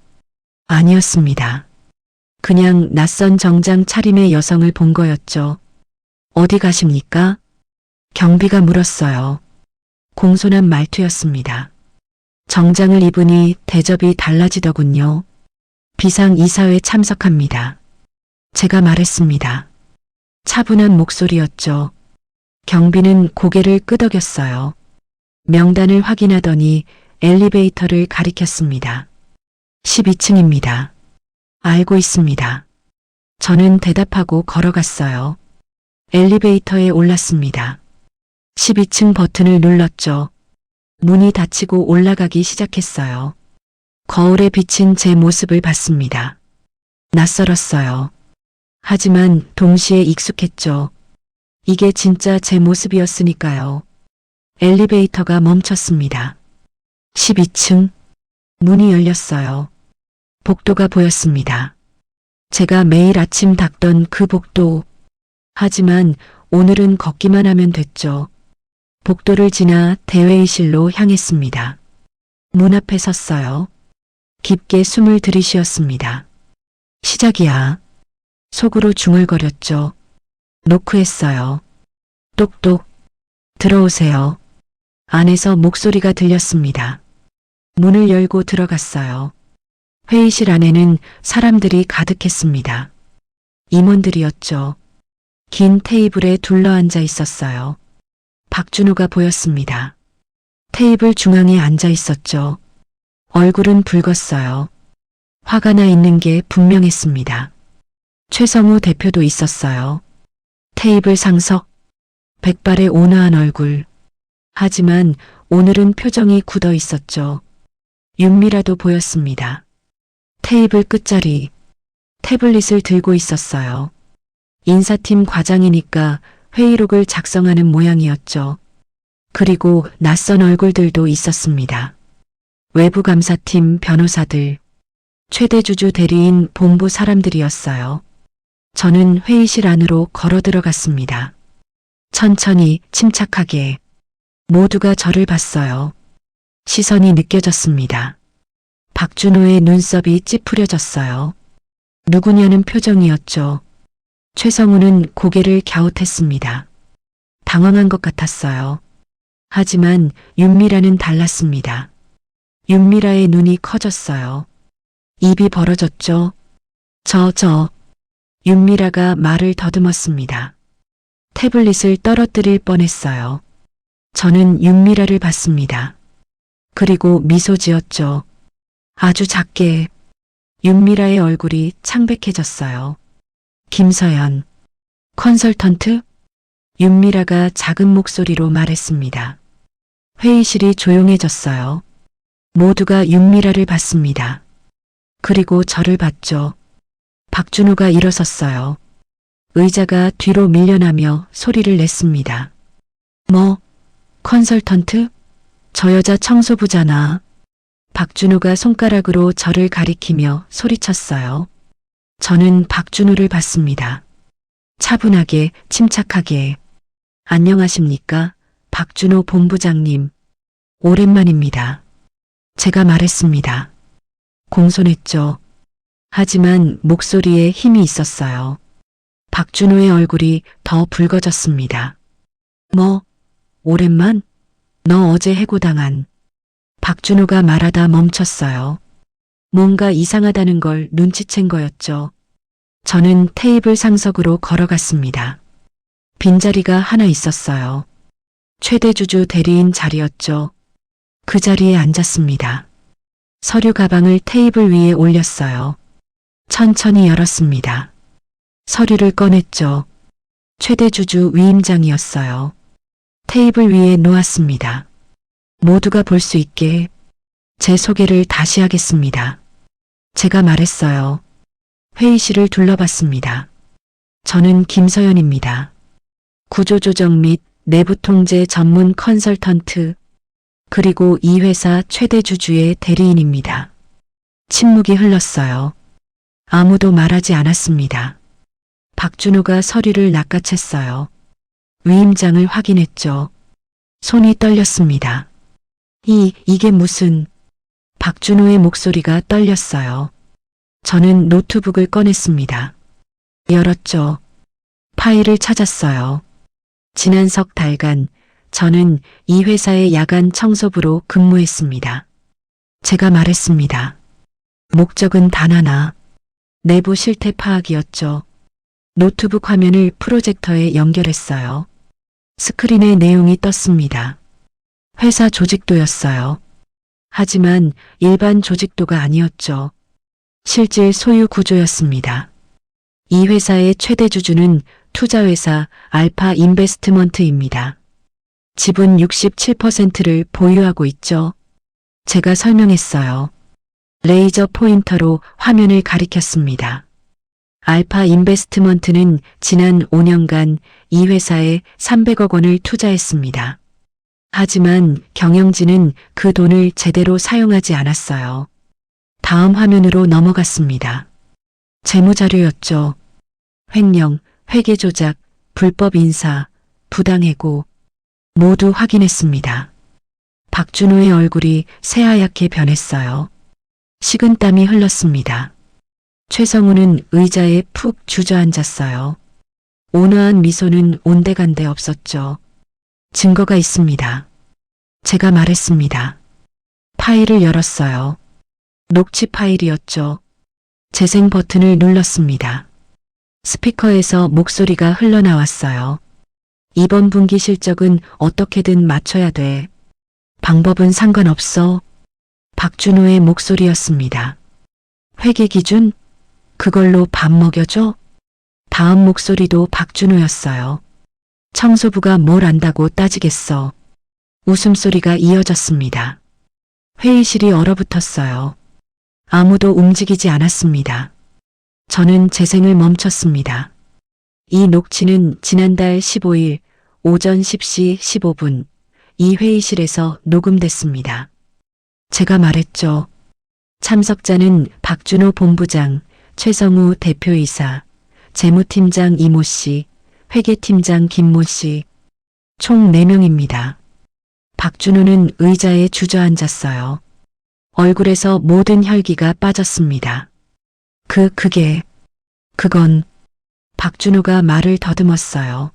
[SPEAKER 2] 아니었습니다. 그냥 낯선 정장 차림의 여성을 본 거였죠. 어디 가십니까? 경비가 물었어요. 공손한 말투였습니다. 정장을 입으니 대접이 달라지더군요. 비상이사회에 참석합니다. 제가 말했습니다. 차분한 목소리였죠. 경비는 고개를 끄덕였어요. 명단을 확인하더니 엘리베이터를 가리켰습니다. 12층입니다. 알고 있습니다. 저는 대답하고 걸어갔어요. 엘리베이터에 올랐습니다. 12층 버튼을 눌렀죠. 문이 닫히고 올라가기 시작했어요. 거울에 비친 제 모습을 봤습니다. 낯설었어요. 하지만 동시에 익숙했죠. 이게 진짜 제 모습이었으니까요. 엘리베이터가 멈췄습니다. 12층. 문이 열렸어요. 복도가 보였습니다. 제가 매일 아침 닦던 그 복도. 하지만 오늘은 걷기만 하면 됐죠. 복도를 지나 대회의실로 향했습니다. 문 앞에 섰어요. 깊게 숨을 들이쉬었습니다. 시작이야. 속으로 중얼거렸죠. 노크했어요. 똑똑. 들어오세요. 안에서 목소리가 들렸습니다. 문을 열고 들어갔어요. 회의실 안에는 사람들이 가득했습니다. 임원들이었죠. 긴 테이블에 둘러앉아 있었어요. 박준호가 보였습니다. 테이블 중앙에 앉아 있었죠. 얼굴은 붉었어요. 화가 나 있는 게 분명했습니다. 최성우 대표도 있었어요. 테이블 상석, 백발의 온화한 얼굴. 하지만 오늘은 표정이 굳어 있었죠. 윤미라도 보였습니다. 테이블 끝자리, 태블릿을 들고 있었어요. 인사팀 과장이니까 회의록을 작성하는 모양이었죠. 그리고 낯선 얼굴들도 있었습니다. 외부감사팀 변호사들, 최대주주 대리인 본부 사람들이었어요. 저는 회의실 안으로 걸어 들어갔습니다. 천천히 침착하게 모두가 저를 봤어요. 시선이 느껴졌습니다. 박준호의 눈썹이 찌푸려졌어요. 누구냐는 표정이었죠. 최성우는 고개를 갸웃했습니다. 당황한 것 같았어요. 하지만 윤미라는 달랐습니다. 윤미라의 눈이 커졌어요. 입이 벌어졌죠. 윤미라가 말을 더듬었습니다. 태블릿을 떨어뜨릴 뻔했어요. 저는 윤미라를 봤습니다. 그리고 미소 지었죠. 아주 작게. 윤미라의 얼굴이 창백해졌어요. 김서연, 컨설턴트? 윤미라가 작은 목소리로 말했습니다. 회의실이 조용해졌어요. 모두가 윤미라를 봤습니다. 그리고 저를 봤죠. 박준호가 일어섰어요. 의자가 뒤로 밀려나며 소리를 냈습니다. 뭐, 컨설턴트? 저 여자 청소부잖아. 박준호가 손가락으로 저를 가리키며 소리쳤어요. 저는 박준호를 봤습니다. 차분하게, 침착하게. 안녕하십니까? 박준호 본부장님. 오랜만입니다. 제가 말했습니다. 공손했죠. 하지만 목소리에 힘이 있었어요. 박준호의 얼굴이 더 붉어졌습니다. 뭐, 오랜만? 너 어제 해고당한. 박준호가 말하다 멈췄어요. 뭔가 이상하다는 걸 눈치챈 거였죠. 저는 테이블 상석으로 걸어갔습니다. 빈자리가 하나 있었어요. 최대주주 대리인 자리였죠. 그 자리에 앉았습니다. 서류 가방을 테이블 위에 올렸어요. 천천히 열었습니다. 서류를 꺼냈죠. 최대주주 위임장이었어요. 테이블 위에 놓았습니다. 모두가 볼 수 있게 제 소개를 다시 하겠습니다. 제가 말했어요. 회의실을 둘러봤습니다. 저는 김서연입니다. 구조조정 및 내부 통제 전문 컨설턴트, 그리고 이 회사 최대주주의 대리인입니다. 침묵이 흘렀어요. 아무도 말하지 않았습니다. 박준호가 서류를 낚아챘어요. 위임장을 확인했죠. 손이 떨렸습니다. 이게 무슨... 박준호의 목소리가 떨렸어요. 저는 노트북을 꺼냈습니다. 열었죠. 파일을 찾았어요. 지난 석 달간 저는 이 회사의 야간 청소부로 근무했습니다. 제가 말했습니다. 목적은 단 하나. 내부 실태 파악이었죠. 노트북 화면을 프로젝터에 연결했어요. 스크린에 내용이 떴습니다. 회사 조직도였어요. 하지만 일반 조직도가 아니었죠. 실질 소유 구조였습니다. 이 회사의 최대 주주는 투자회사 알파 인베스트먼트입니다. 지분 67%를 보유하고 있죠. 제가 설명했어요. 레이저 포인터로 화면을 가리켰습니다. 알파 인베스트먼트는 지난 5년간 이 회사에 300억 원을 투자했습니다. 하지만 경영진은 그 돈을 제대로 사용하지 않았어요. 다음 화면으로 넘어갔습니다. 재무자료였죠. 횡령, 회계 조작, 불법 인사, 부당해고 모두 확인했습니다. 박준호의 얼굴이 새하얗게 변했어요. 식은땀이 흘렀습니다. 최성우는 의자에 푹 주저앉았어요. 온화한 미소는 온데간데 없었죠. 증거가 있습니다. 제가 말했습니다. 파일을 열었어요. 녹취 파일이었죠. 재생 버튼을 눌렀습니다. 스피커에서 목소리가 흘러나왔어요. 이번 분기 실적은 어떻게든 맞춰야 돼. 방법은 상관없어. 박준호의 목소리였습니다. 회계 기준? 그걸로 밥 먹여줘? 다음 목소리도 박준호였어요. 청소부가 뭘 안다고 따지겠어. 웃음소리가 이어졌습니다. 회의실이 얼어붙었어요. 아무도 움직이지 않았습니다. 저는 재생을 멈췄습니다. 이 녹취는 지난달 15일 오전 10시 15분 이 회의실에서 녹음됐습니다. 제가 말했죠. 참석자는 박준호 본부장, 최성우 대표이사, 재무팀장 이모 씨, 회계팀장 김모 씨, 총 4명입니다. 박준호는 의자에 주저앉았어요. 얼굴에서 모든 혈기가 빠졌습니다. 그건 박준호가 말을 더듬었어요.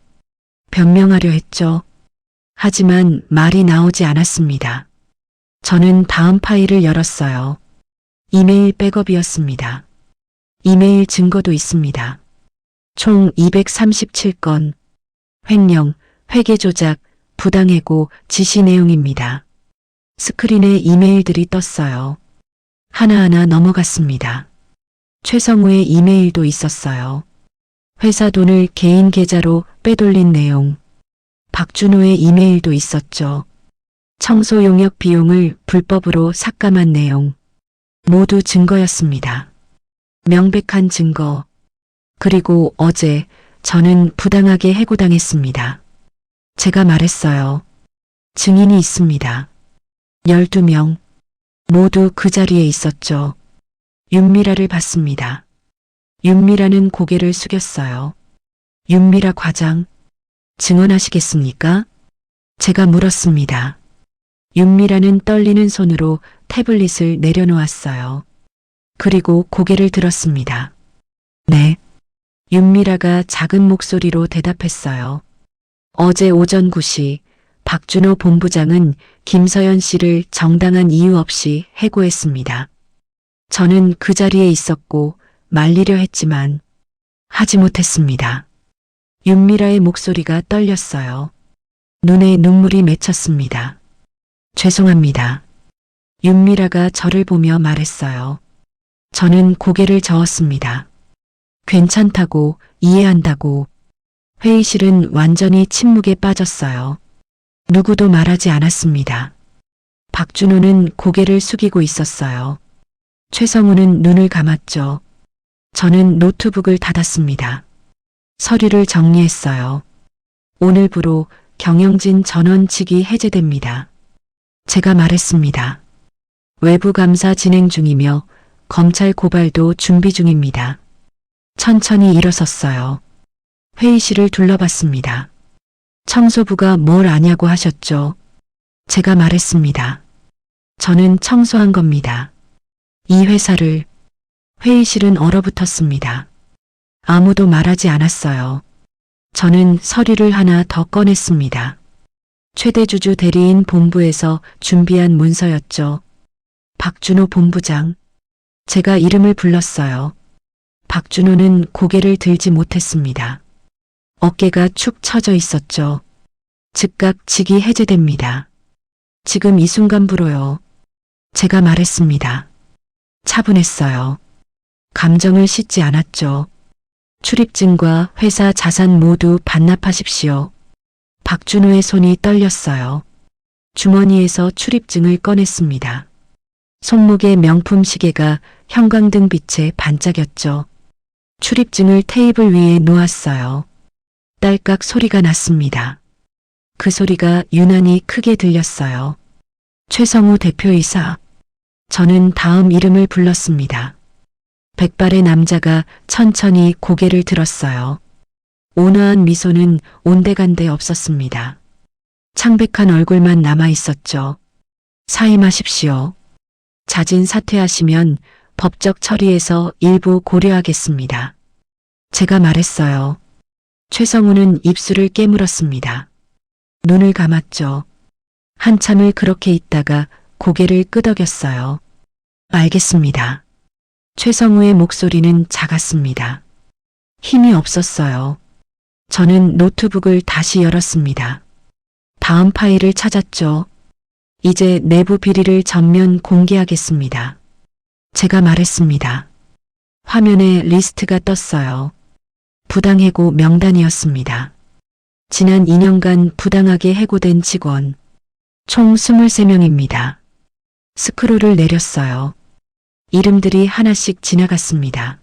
[SPEAKER 2] 변명하려 했죠. 하지만 말이 나오지 않았습니다. 저는 다음 파일을 열었어요. 이메일 백업이었습니다. 이메일 증거도 있습니다. 총 237건, 횡령, 회계 조작, 부당해고 지시 내용입니다. 스크린에 이메일들이 떴어요. 하나하나 넘어갔습니다. 최성우의 이메일도 있었어요. 회사 돈을 개인 계좌로 빼돌린 내용. 박준호의 이메일도 있었죠. 청소 용역 비용을 불법으로 삭감한 내용. 모두 증거였습니다. 명백한 증거. 그리고 어제 저는 부당하게 해고당했습니다. 제가 말했어요. 증인이 있습니다. 12명. 모두 그 자리에 있었죠. 윤미라를 봤습니다. 윤미라는 고개를 숙였어요. 윤미라 과장, 증언하시겠습니까? 제가 물었습니다. 윤미라는 떨리는 손으로 태블릿을 내려놓았어요. 그리고 고개를 들었습니다. 네. 윤미라가 작은 목소리로 대답했어요. 어제 오전 9시 박준호 본부장은 김서연 씨를 정당한 이유 없이 해고했습니다. 저는 그 자리에 있었고 말리려 했지만 하지 못했습니다. 윤미라의 목소리가 떨렸어요. 눈에 눈물이 맺혔습니다. 죄송합니다. 윤미라가 저를 보며 말했어요. 저는 고개를 저었습니다. 괜찮다고, 이해한다고. 회의실은 완전히 침묵에 빠졌어요. 누구도 말하지 않았습니다. 박준호는 고개를 숙이고 있었어요. 최성우는 눈을 감았죠. 저는 노트북을 닫았습니다. 서류를 정리했어요. 오늘부로 경영진 전원직이 해제됩니다. 제가 말했습니다. 외부 감사 진행 중이며 검찰 고발도 준비 중입니다. 천천히 일어섰어요. 회의실을 둘러봤습니다. 청소부가 뭘 아냐고 하셨죠? 제가 말했습니다. 저는 청소한 겁니다. 이 회사를. 회의실은 얼어붙었습니다. 아무도 말하지 않았어요. 저는 서류를 하나 더 꺼냈습니다. 최대주주 대리인 본부에서 준비한 문서였죠. 박준호 본부장. 제가 이름을 불렀어요. 박준호는 고개를 들지 못했습니다. 어깨가 축 처져 있었죠. 즉각 직이 해제됩니다. 지금 이 순간부로요. 제가 말했습니다. 차분했어요. 감정을 씻지 않았죠. 출입증과 회사 자산 모두 반납하십시오. 박준호의 손이 떨렸어요. 주머니에서 출입증을 꺼냈습니다. 손목에 명품 시계가 형광등 빛에 반짝였죠. 출입증을 테이블 위에 놓았어요. 딸깍 소리가 났습니다. 그 소리가 유난히 크게 들렸어요. 최성우 대표이사. 저는 다음 이름을 불렀습니다. 백발의 남자가 천천히 고개를 들었어요. 온화한 미소는 온데간데 없었습니다. 창백한 얼굴만 남아 있었죠. 사임하십시오. 자진 사퇴하시면 법적 처리에서 일부 고려하겠습니다. 제가 말했어요. 최성우는 입술을 깨물었습니다. 눈을 감았죠. 한참을 그렇게 있다가 고개를 끄덕였어요. 알겠습니다. 최성우의 목소리는 작았습니다. 힘이 없었어요. 저는 노트북을 다시 열었습니다. 다음 파일을 찾았죠. 이제 내부 비리를 전면 공개하겠습니다. 제가 말했습니다. 화면에 리스트가 떴어요. 부당해고 명단이었습니다. 지난 2년간 부당하게 해고된 직원 총 23명입니다. 스크롤을 내렸어요. 이름들이 하나씩 지나갔습니다.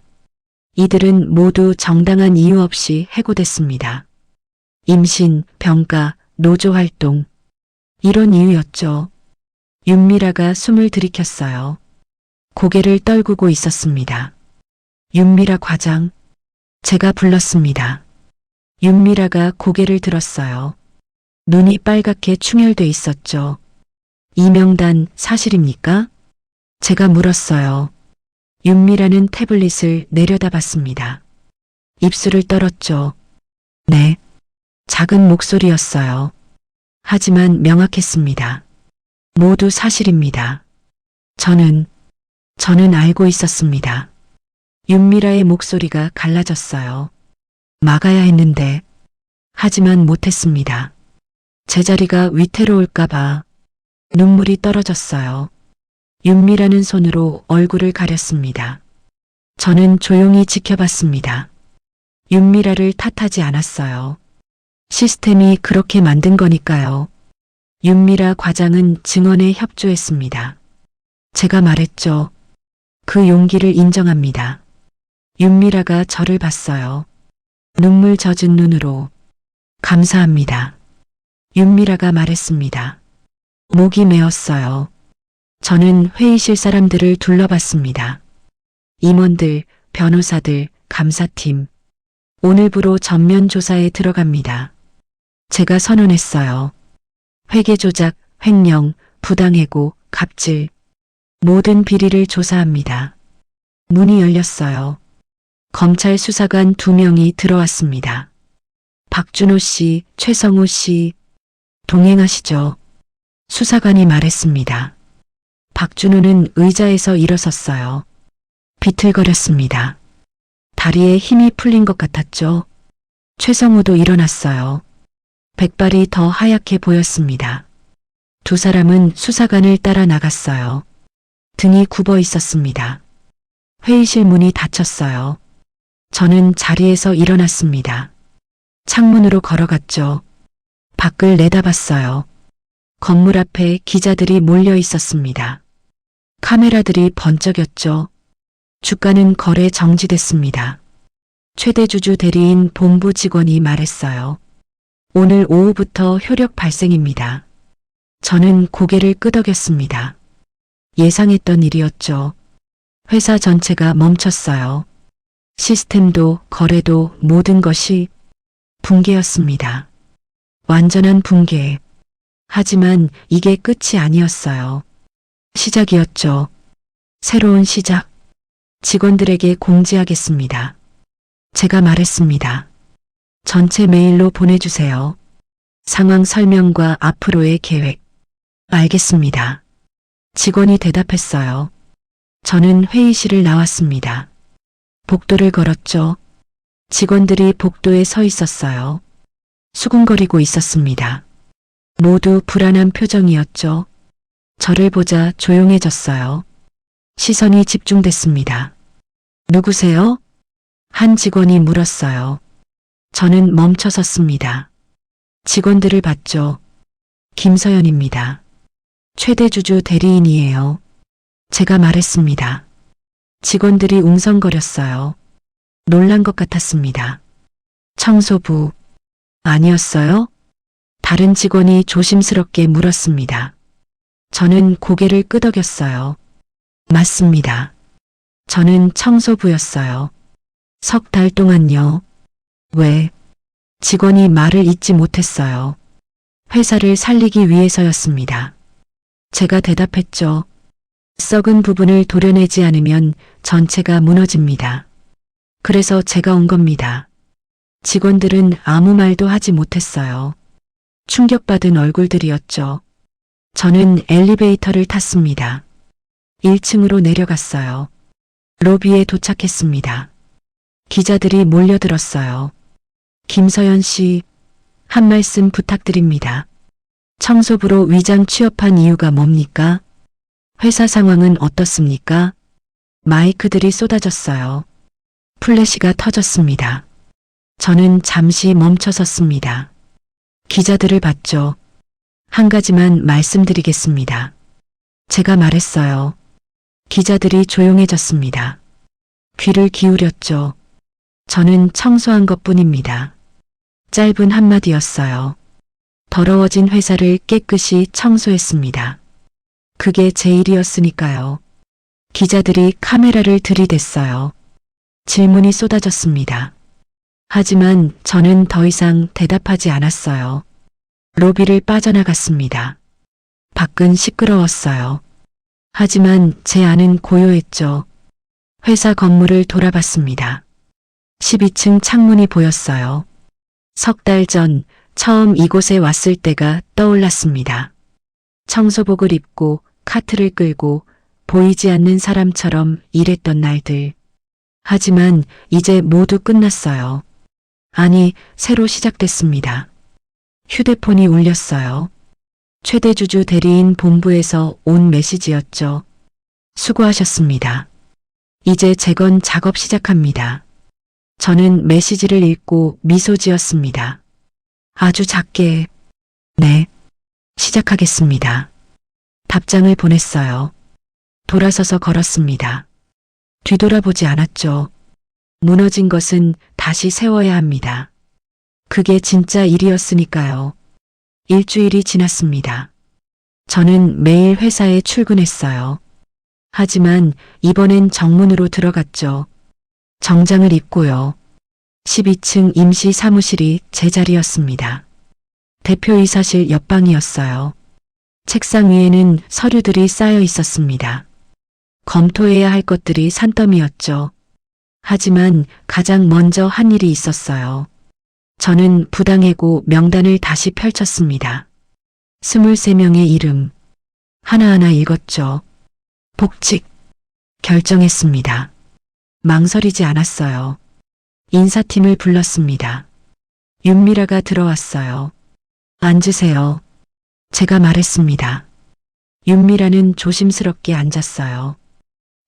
[SPEAKER 2] 이들은 모두 정당한 이유 없이 해고됐습니다. 임신, 병가, 노조활동. 이런 이유였죠. 윤미라가 숨을 들이켰어요. 고개를 떨구고 있었습니다. 윤미라 과장. 제가 불렀습니다. 윤미라가 고개를 들었어요. 눈이 빨갛게 충혈돼 있었죠. 이 명단 사실입니까? 제가 물었어요. 윤미라는 태블릿을 내려다봤습니다. 입술을 떨었죠. 네. 작은 목소리였어요. 하지만 명확했습니다. 모두 사실입니다. 저는 알고 있었습니다. 윤미라의 목소리가 갈라졌어요. 막아야 했는데, 하지만 못했습니다. 제자리가 위태로울까봐 눈물이 떨어졌어요. 윤미라는 손으로 얼굴을 가렸습니다. 저는 조용히 지켜봤습니다. 윤미라를 탓하지 않았어요. 시스템이 그렇게 만든 거니까요. 윤미라 과장은 증언에 협조했습니다. 제가 말했죠. 그 용기를 인정합니다. 윤미라가 저를 봤어요. 눈물 젖은 눈으로. 감사합니다. 윤미라가 말했습니다. 목이 메었어요. 저는 회의실 사람들을 둘러봤습니다. 임원들, 변호사들, 감사팀. 오늘부로 전면 조사에 들어갑니다. 제가 선언했어요. 회계 조작, 횡령, 부당해고, 갑질. 모든 비리를 조사합니다. 문이 열렸어요. 검찰 수사관 2명이 들어왔습니다. 박준호 씨, 최성우 씨, 동행하시죠. 수사관이 말했습니다. 박준호는 의자에서 일어섰어요. 비틀거렸습니다. 다리에 힘이 풀린 것 같았죠. 최성우도 일어났어요. 백발이 더 하얗게 보였습니다. 두 사람은 수사관을 따라 나갔어요. 등이 굽어 있었습니다. 회의실 문이 닫혔어요. 저는 자리에서 일어났습니다. 창문으로 걸어갔죠. 밖을 내다봤어요. 건물 앞에 기자들이 몰려 있었습니다. 카메라들이 번쩍였죠. 주가는 거래 정지됐습니다. 최대주주 대리인 본부 직원이 말했어요. 오늘 오후부터 효력 발생입니다. 저는 고개를 끄덕였습니다. 예상했던 일이었죠. 회사 전체가 멈췄어요. 시스템도 거래도 모든 것이 붕괴였습니다. 완전한 붕괴. 하지만 이게 끝이 아니었어요. 시작이었죠. 새로운 시작. 직원들에게 공지하겠습니다. 제가 말했습니다. 전체 메일로 보내주세요. 상황 설명과 앞으로의 계획. 알겠습니다. 직원이 대답했어요. 저는 회의실을 나왔습니다. 복도를 걸었죠. 직원들이 복도에 서 있었어요. 수군거리고 있었습니다. 모두 불안한 표정이었죠. 저를 보자 조용해졌어요. 시선이 집중됐습니다. 누구세요? 한 직원이 물었어요. 저는 멈춰 섰습니다. 직원들을 봤죠. 김서연입니다. 최대주주 대리인이에요. 제가 말했습니다. 직원들이 웅성거렸어요. 놀란 것 같았습니다. 청소부 아니었어요? 다른 직원이 조심스럽게 물었습니다. 저는 고개를 끄덕였어요. 맞습니다. 저는 청소부였어요. 석 달 동안요. 왜? 직원이 말을 잇지 못했어요. 회사를 살리기 위해서였습니다. 제가 대답했죠. 썩은 부분을 도려내지 않으면 전체가 무너집니다. 그래서 제가 온 겁니다. 직원들은 아무 말도 하지 못했어요. 충격받은 얼굴들이었죠. 저는 엘리베이터를 탔습니다. 1층으로 내려갔어요. 로비에 도착했습니다. 기자들이 몰려들었어요. 김서연 씨, 한 말씀 부탁드립니다. 청소부로 위장 취업한 이유가 뭡니까? 회사 상황은 어떻습니까? 마이크들이 쏟아졌어요. 플래시가 터졌습니다. 저는 잠시 멈춰섰습니다. 기자들을 봤죠. 한 가지만 말씀드리겠습니다. 제가 말했어요. 기자들이 조용해졌습니다. 귀를 기울였죠. 저는 청소한 것뿐입니다. 짧은 한마디였어요. 더러워진 회사를 깨끗이 청소했습니다. 그게 제 일이었으니까요. 기자들이 카메라를 들이댔어요. 질문이 쏟아졌습니다. 하지만 저는 더 이상 대답하지 않았어요. 로비를 빠져나갔습니다. 밖은 시끄러웠어요. 하지만 제 안은 고요했죠. 회사 건물을 돌아봤습니다. 12층 창문이 보였어요. 석 달 전 처음 이곳에 왔을 때가 떠올랐습니다. 청소복을 입고 카트를 끌고 보이지 않는 사람처럼 일했던 날들. 하지만 이제 모두 끝났어요. 아니, 새로 시작됐습니다. 휴대폰이 울렸어요. 최대주주 대리인 본부에서 온 메시지였죠. 수고하셨습니다. 이제 재건 작업 시작합니다. 저는 메시지를 읽고 미소 지었습니다. 아주 작게, 네, 시작하겠습니다. 답장을 보냈어요. 돌아서서 걸었습니다. 뒤돌아보지 않았죠. 무너진 것은 다시 세워야 합니다. 그게 진짜 일이었으니까요. 일주일이 지났습니다. 저는 매일 회사에 출근했어요. 하지만 이번엔 정문으로 들어갔죠. 정장을 입고요. 12층 임시 사무실이 제 자리였습니다. 대표이사실 옆방이었어요. 책상 위에는 서류들이 쌓여 있었습니다. 검토해야 할 것들이 산더미였죠. 하지만 가장 먼저 한 일이 있었어요. 저는 부당해고 명단을 다시 펼쳤습니다. 23명의 이름. 하나하나 읽었죠. 복직. 결정했습니다. 망설이지 않았어요. 인사팀을 불렀습니다. 윤미라가 들어왔어요. 앉으세요. 제가 말했습니다. 윤미라는 조심스럽게 앉았어요.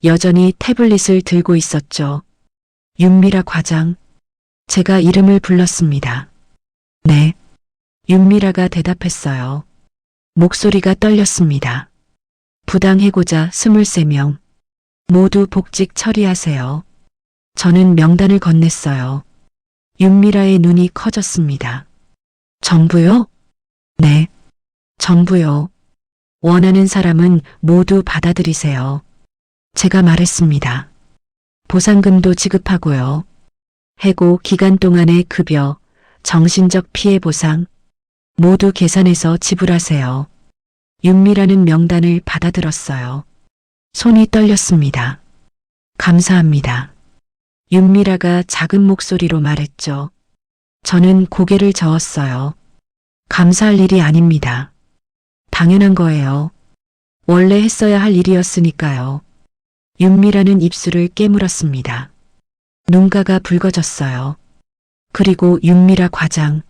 [SPEAKER 2] 여전히 태블릿을 들고 있었죠. 윤미라 과장. 제가 이름을 불렀습니다. 네. 윤미라가 대답했어요. 목소리가 떨렸습니다. 부당해고자 23명. 모두 복직 처리하세요. 저는 명단을 건넸어요. 윤미라의 눈이 커졌습니다. 전부요? 네. 전부요. 원하는 사람은 모두 받아들이세요. 제가 말했습니다. 보상금도 지급하고요. 해고 기간 동안의 급여, 정신적 피해 보상 모두 계산해서 지불하세요. 윤미라는 명단을 받아들었어요. 손이 떨렸습니다. 감사합니다. 윤미라가 작은 목소리로 말했죠. 저는 고개를 저었어요. 감사할 일이 아닙니다. 당연한 거예요. 원래 했어야 할 일이었으니까요. 윤미라는 입술을 깨물었습니다. 눈가가 붉어졌어요. 그리고 윤미라 과장.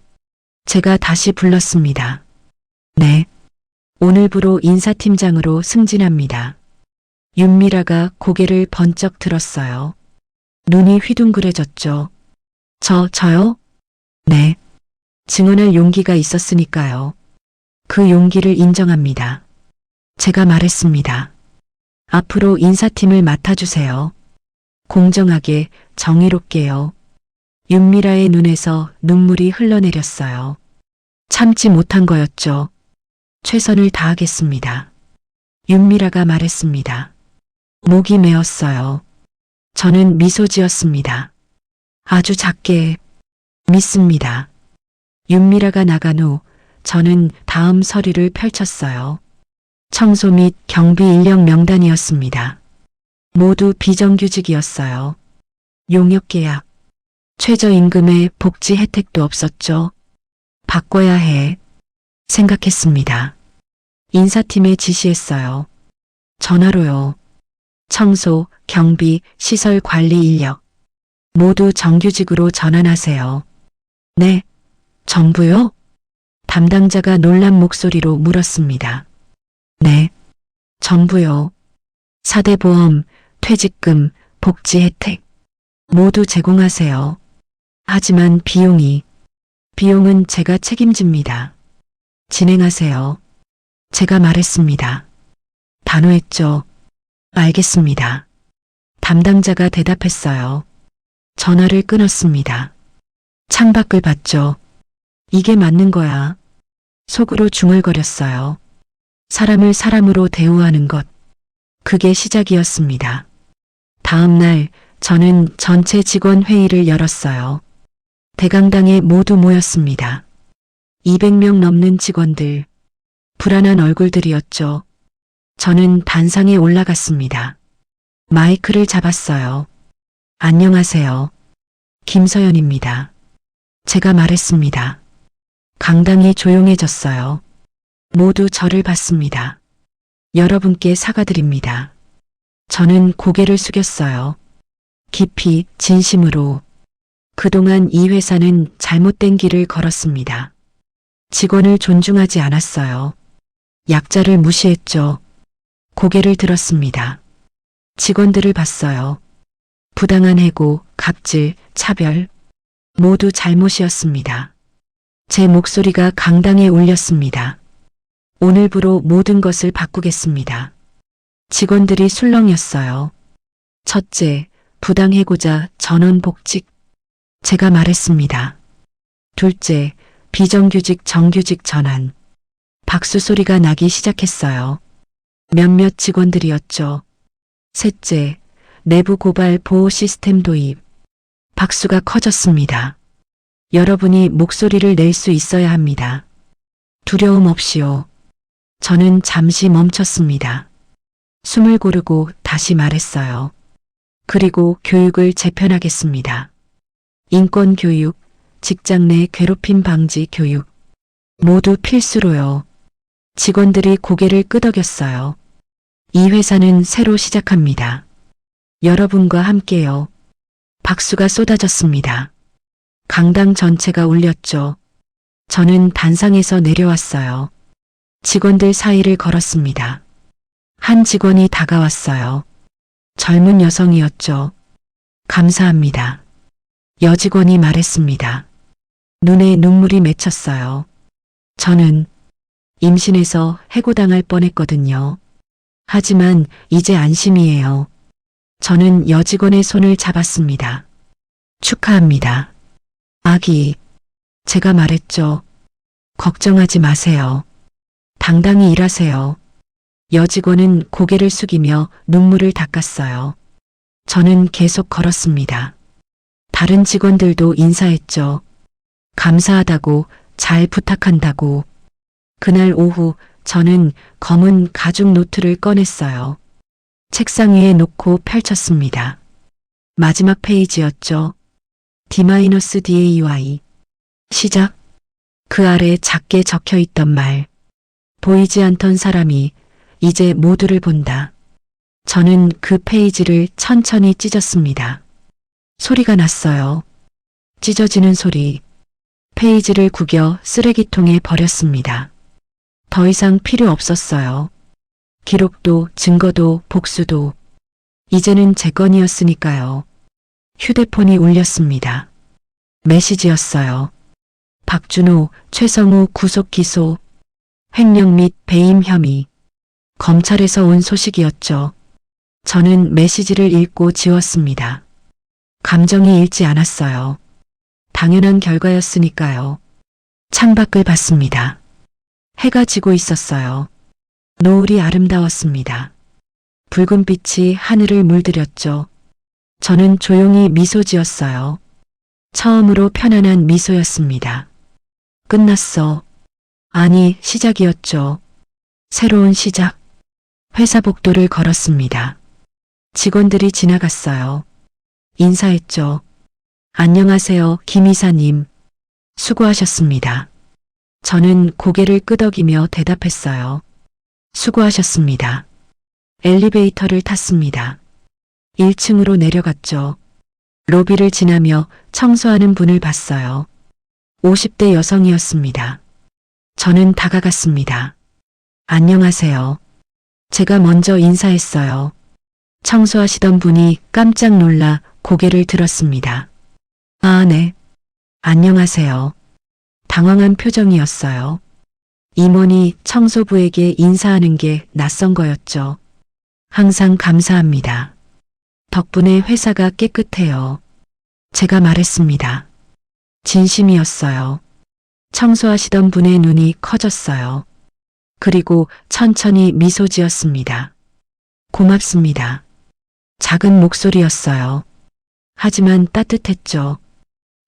[SPEAKER 2] 제가 다시 불렀습니다. 네. 오늘부로 인사팀장으로 승진합니다. 윤미라가 고개를 번쩍 들었어요. 눈이 휘둥그레졌죠. 저요? 네. 증언할 용기가 있었으니까요. 그 용기를 인정합니다. 제가 말했습니다. 앞으로 인사팀을 맡아주세요. 공정하게, 정의롭게요. 윤미라의 눈에서 눈물이 흘러내렸어요. 참지 못한 거였죠. 최선을 다하겠습니다. 윤미라가 말했습니다. 목이 메었어요. 저는 미소 지었습니다. 아주 작게 믿습니다. 윤미라가 나간 후 저는 다음 서류를 펼쳤어요. 청소 및 경비 인력 명단이었습니다. 모두 비정규직이었어요. 용역 계약, 최저임금의 복지 혜택도 없었죠. 바꿔야 해. 생각했습니다. 인사팀에 지시했어요. 전화로요. 청소, 경비, 시설 관리 인력 모두 정규직으로 전환하세요. 네, 전부요? 담당자가 놀란 목소리로 물었습니다. 네, 전부요. 4대 보험, 퇴직금, 복지 혜택 모두 제공하세요. 하지만 비용은 제가 책임집니다. 진행하세요. 제가 말했습니다. 단호했죠. 알겠습니다. 담당자가 대답했어요. 전화를 끊었습니다. 창밖을 봤죠. 이게 맞는 거야. 속으로 중얼거렸어요. 사람을 사람으로 대우하는 것. 그게 시작이었습니다. 다음 날 저는 전체 직원 회의를 열었어요. 대강당에 모두 모였습니다. 200명 넘는 직원들. 불안한 얼굴들이었죠. 저는 단상에 올라갔습니다. 마이크를 잡았어요. 안녕하세요. 김서연입니다. 제가 말했습니다. 강당이 조용해졌어요. 모두 저를 봤습니다. 여러분께 사과드립니다. 저는 고개를 숙였어요. 깊이, 진심으로. 그동안 이 회사는 잘못된 길을 걸었습니다. 직원을 존중하지 않았어요. 약자를 무시했죠. 고개를 들었습니다. 직원들을 봤어요. 부당한 해고, 갑질, 차별, 모두 잘못이었습니다. 제 목소리가 강당에 울렸습니다. 오늘부로 모든 것을 바꾸겠습니다. 직원들이 술렁였어요. 첫째, 부당해고자 전원 복직. 제가 말했습니다. 둘째, 비정규직 정규직 전환. 박수 소리가 나기 시작했어요. 몇몇 직원들이었죠. 셋째, 내부 고발 보호 시스템 도입. 박수가 커졌습니다. 여러분이 목소리를 낼 수 있어야 합니다. 두려움 없이요. 저는 잠시 멈췄습니다. 숨을 고르고 다시 말했어요. 그리고 교육을 재편하겠습니다. 인권 교육, 직장 내 괴롭힘 방지 교육, 모두 필수로요. 직원들이 고개를 끄덕였어요. 이 회사는 새로 시작합니다. 여러분과 함께요. 박수가 쏟아졌습니다. 강당 전체가 울렸죠. 저는 단상에서 내려왔어요. 직원들 사이를 걸었습니다. 한 직원이 다가왔어요. 젊은 여성이었죠. 감사합니다. 여직원이 말했습니다. 눈에 눈물이 맺혔어요. 저는 임신해서 해고당할 뻔했거든요. 하지만 이제 안심이에요. 저는 여직원의 손을 잡았습니다. 축하합니다. 아기, 제가 말했죠. 걱정하지 마세요. 당당히 일하세요. 여직원은 고개를 숙이며 눈물을 닦았어요. 저는 계속 걸었습니다. 다른 직원들도 인사했죠. 감사하다고, 잘 부탁한다고. 그날 오후 저는 검은 가죽 노트를 꺼냈어요. 책상 위에 놓고 펼쳤습니다. 마지막 페이지였죠. D-DAY. 시작. 그 아래 작게 적혀 있던 말. 보이지 않던 사람이 이제 모두를 본다. 저는 그 페이지를 천천히 찢었습니다. 소리가 났어요. 찢어지는 소리. 페이지를 구겨 쓰레기통에 버렸습니다. 더 이상 필요 없었어요. 기록도 증거도 복수도 이제는 제 건이었으니까요. 휴대폰이 울렸습니다. 메시지였어요. 박준호, 최성우 구속 기소. 횡령 및 배임 혐의. 검찰에서 온 소식이었죠. 저는 메시지를 읽고 지웠습니다. 감정이 잃지 않았어요. 당연한 결과였으니까요. 창밖을 봤습니다. 해가 지고 있었어요. 노을이 아름다웠습니다. 붉은 빛이 하늘을 물들였죠. 저는 조용히 미소 지었어요. 처음으로 편안한 미소였습니다. 끝났어. 아니, 시작이었죠. 새로운 시작. 회사 복도를 걸었습니다. 직원들이 지나갔어요. 인사했죠. 안녕하세요, 김 이사님. 수고하셨습니다. 저는 고개를 끄덕이며 대답했어요. 수고하셨습니다. 엘리베이터를 탔습니다. 1층으로 내려갔죠. 로비를 지나며 청소하는 분을 봤어요. 50대 여성이었습니다. 저는 다가갔습니다. 안녕하세요. 제가 먼저 인사했어요. 청소하시던 분이 깜짝 놀라 고개를 들었습니다. 아, 네. 안녕하세요. 당황한 표정이었어요. 임원이 청소부에게 인사하는 게 낯선 거였죠. 항상 감사합니다. 덕분에 회사가 깨끗해요. 제가 말했습니다. 진심이었어요. 청소하시던 분의 눈이 커졌어요. 그리고 천천히 미소 지었습니다. 고맙습니다. 작은 목소리였어요. 하지만 따뜻했죠.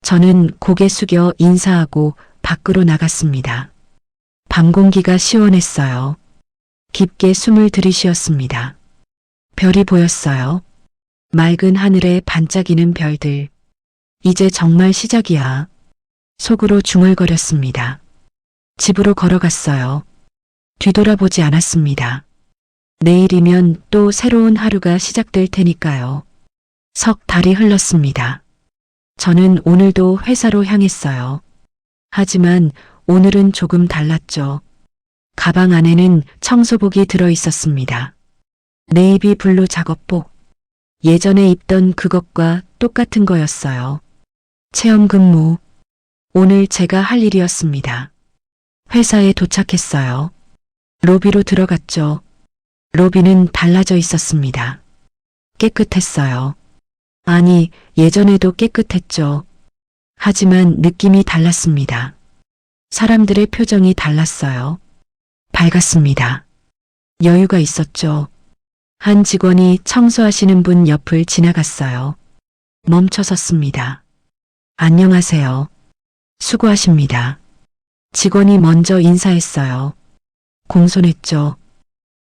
[SPEAKER 2] 저는 고개 숙여 인사하고 밖으로 나갔습니다. 밤 공기가 시원했어요. 깊게 숨을 들이쉬었습니다. 별이 보였어요. 맑은 하늘에 반짝이는 별들. 이제 정말 시작이야. 속으로 중얼거렸습니다. 집으로 걸어갔어요. 뒤돌아보지 않았습니다. 내일이면 또 새로운 하루가 시작될 테니까요. 석 달이 흘렀습니다. 저는 오늘도 회사로 향했어요. 하지만 오늘은 조금 달랐죠. 가방 안에는 청소복이 들어 있었습니다. 네이비 블루 작업복. 예전에 입던 그것과 똑같은 거였어요. 체험 근무. 오늘 제가 할 일이었습니다. 회사에 도착했어요. 로비로 들어갔죠. 로비는 달라져 있었습니다. 깨끗했어요. 아니, 예전에도 깨끗했죠. 하지만 느낌이 달랐습니다. 사람들의 표정이 달랐어요. 밝았습니다. 여유가 있었죠. 한 직원이 청소하시는 분 옆을 지나갔어요. 멈춰 섰습니다. 안녕하세요. 수고하십니다. 직원이 먼저 인사했어요. 공손했죠.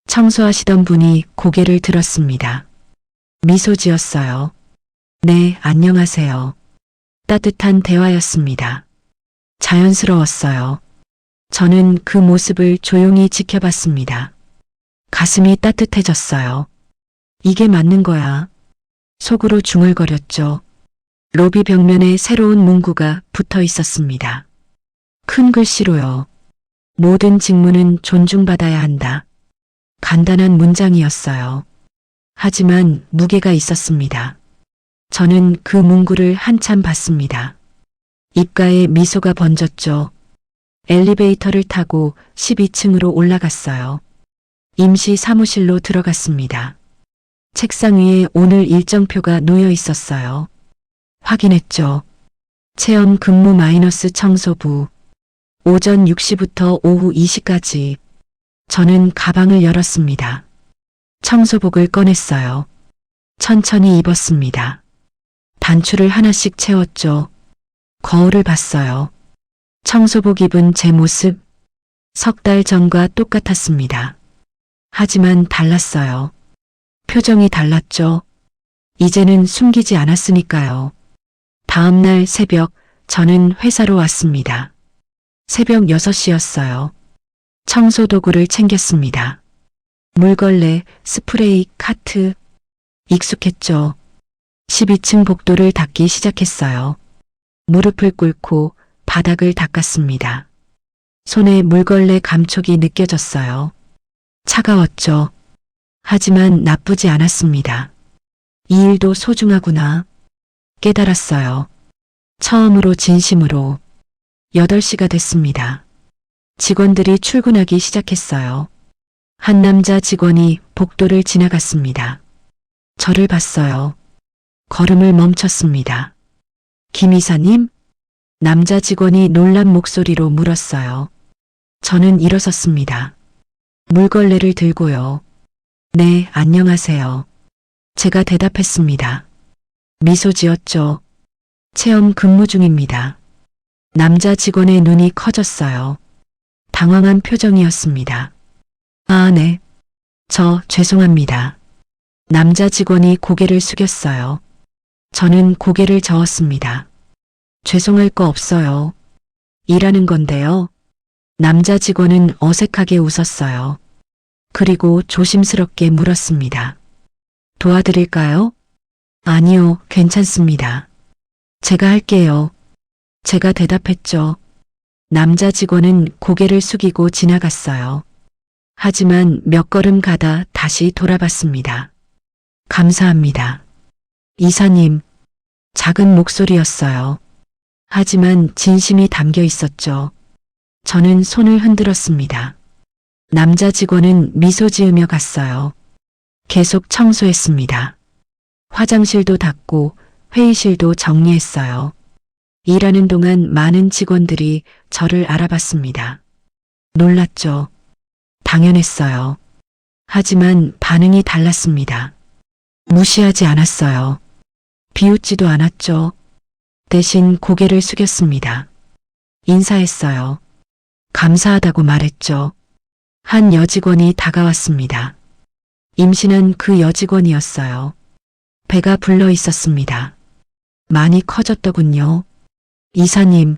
[SPEAKER 2] 청소하시던 분이 고개를 들었습니다. 미소 지었어요. 네, 안녕하세요. 따뜻한 대화였습니다. 자연스러웠어요. 저는 그 모습을 조용히 지켜봤습니다. 가슴이 따뜻해졌어요. 이게 맞는 거야. 속으로 중얼거렸죠. 로비 벽면에 새로운 문구가 붙어 있었습니다. 큰 글씨로요. 모든 직무는 존중받아야 한다. 간단한 문장이었어요. 하지만 무게가 있었습니다. 저는 그 문구를 한참 봤습니다. 입가에 미소가 번졌죠. 엘리베이터를 타고 12층으로 올라갔어요. 임시 사무실로 들어갔습니다. 책상 위에 오늘 일정표가 놓여 있었어요. 확인했죠. 체험 근무 마이너스 청소부. 오전 6시부터 오후 2시까지. 저는 가방을 열었습니다. 청소복을 꺼냈어요. 천천히 입었습니다. 단추를 하나씩 채웠죠. 거울을 봤어요. 청소복 입은 제 모습. 석 달 전과 똑같았습니다. 하지만 달랐어요. 표정이 달랐죠. 이제는 숨기지 않았으니까요. 다음 날 새벽 저는 회사로 왔습니다. 새벽 6시였어요. 청소 도구를 챙겼습니다. 물걸레, 스프레이, 카트. 익숙했죠. 12층 복도를 닦기 시작했어요. 무릎을 꿇고 바닥을 닦았습니다. 손에 물걸레 감촉이 느껴졌어요. 차가웠죠. 하지만 나쁘지 않았습니다. 이 일도 소중하구나. 깨달았어요. 처음으로 진심으로. 8시가 됐습니다. 직원들이 출근하기 시작했어요. 한 남자 직원이 복도를 지나갔습니다. 저를 봤어요. 걸음을 멈췄습니다. 김 이사님? 남자 직원이 놀란 목소리로 물었어요. 저는 일어섰습니다. 물걸레를 들고요. 네, 안녕하세요. 제가 대답했습니다. 미소 지었죠. 체험 근무 중입니다. 남자 직원의 눈이 커졌어요. 당황한 표정이었습니다. 아, 네. 죄송합니다. 남자 직원이 고개를 숙였어요. 저는 고개를 저었습니다. 죄송할 거 없어요. 일하는 건데요. 남자 직원은 어색하게 웃었어요. 그리고 조심스럽게 물었습니다. 도와드릴까요? 아니요, 괜찮습니다. 제가 할게요. 제가 대답했죠. 남자 직원은 고개를 숙이고 지나갔어요. 하지만 몇 걸음 가다 다시 돌아봤습니다. 감사합니다. 이사님, 작은 목소리였어요. 하지만 진심이 담겨 있었죠. 저는 손을 흔들었습니다. 남자 직원은 미소 지으며 갔어요. 계속 청소했습니다. 화장실도 닦고 회의실도 정리했어요. 일하는 동안 많은 직원들이 저를 알아봤습니다. 놀랐죠. 당연했어요. 하지만 반응이 달랐습니다. 무시하지 않았어요. 비웃지도 않았죠. 대신 고개를 숙였습니다. 인사했어요. 감사하다고 말했죠. 한 여직원이 다가왔습니다. 임신한 그 여직원이었어요. 배가 불러 있었습니다. 많이 커졌더군요. 이사님,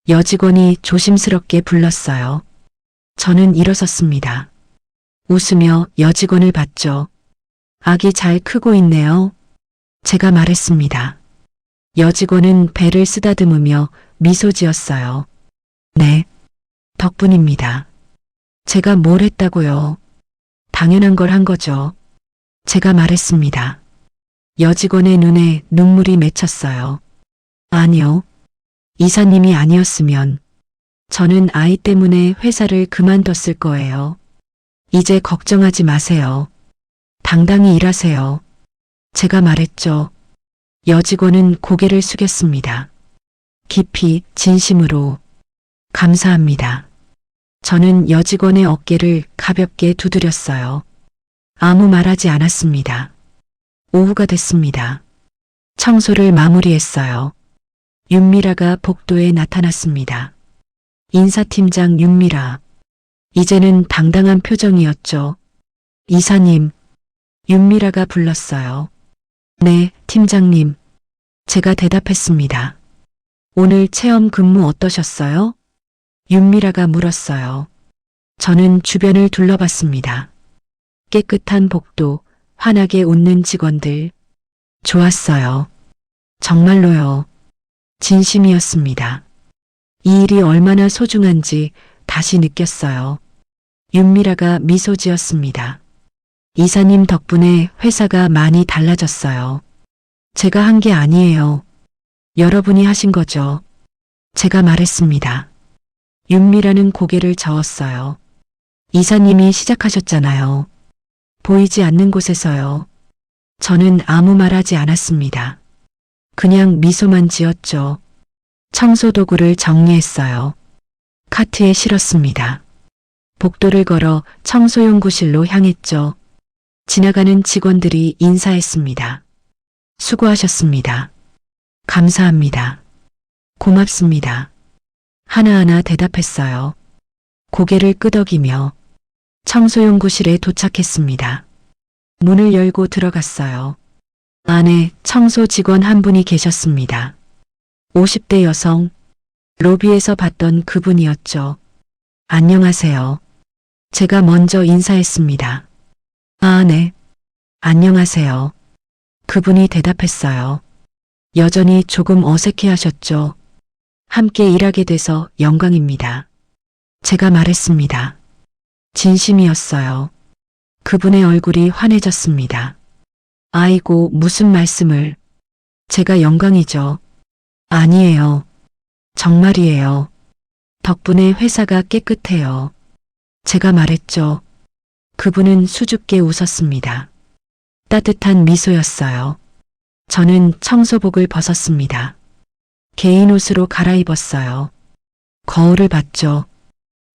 [SPEAKER 2] 여직원이 조심스럽게 불렀어요. 저는 일어섰습니다. 웃으며 여직원을 봤죠. 아기 잘 크고 있네요. 제가 말했습니다. 여직원은 배를 쓰다듬으며 미소 지었어요. 네, 덕분입니다. 제가 뭘 했다고요? 당연한 걸 한 거죠. 제가 말했습니다. 여직원의 눈에 눈물이 맺혔어요. 아니요. 이사님이 아니었으면 저는 아이 때문에 회사를 그만뒀을 거예요. 이제 걱정하지 마세요. 당당히 일하세요. 제가 말했죠. 여직원은 고개를 숙였습니다. 깊이 진심으로 감사합니다. 저는 여직원의 어깨를 가볍게 두드렸어요. 아무 말하지 않았습니다. 오후가 됐습니다. 청소를 마무리했어요. 윤미라가 복도에 나타났습니다. 인사팀장 윤미라. 이제는 당당한 표정이었죠. 이사님, 윤미라가 불렀어요. 네, 팀장님. 제가 대답했습니다. 오늘 체험 근무 어떠셨어요? 윤미라가 물었어요. 저는 주변을 둘러봤습니다. 깨끗한 복도, 환하게 웃는 직원들. 좋았어요. 정말로요. 진심이었습니다. 이 일이 얼마나 소중한지 다시 느꼈어요. 윤미라가 미소 지었습니다. 이사님 덕분에 회사가 많이 달라졌어요. 제가 한 게 아니에요. 여러분이 하신 거죠. 제가 말했습니다. 윤미라는 고개를 저었어요. 이사님이 시작하셨잖아요. 보이지 않는 곳에서요. 저는 아무 말 하지 않았습니다. 그냥 미소만 지었죠. 청소 도구를 정리했어요. 카트에 실었습니다. 복도를 걸어 청소용구실로 향했죠. 지나가는 직원들이 인사했습니다. 수고하셨습니다. 감사합니다. 고맙습니다. 하나하나 대답했어요. 고개를 끄덕이며 청소용구실에 도착했습니다. 문을 열고 들어갔어요. 안에 청소 직원 한 분이 계셨습니다. 50대 여성, 로비에서 봤던 그분이었죠. 안녕하세요. 제가 먼저 인사했습니다. 아, 네. 안녕하세요. 그분이 대답했어요. 여전히 조금 어색해 하셨죠. 함께 일하게 돼서 영광입니다. 제가 말했습니다. 진심이었어요. 그분의 얼굴이 환해졌습니다. 아이고, 무슨 말씀을. 제가 영광이죠. 아니에요. 정말이에요. 덕분에 회사가 깨끗해요. 제가 말했죠. 그분은 수줍게 웃었습니다. 따뜻한 미소였어요. 저는 청소복을 벗었습니다. 개인 옷으로 갈아입었어요. 거울을 봤죠.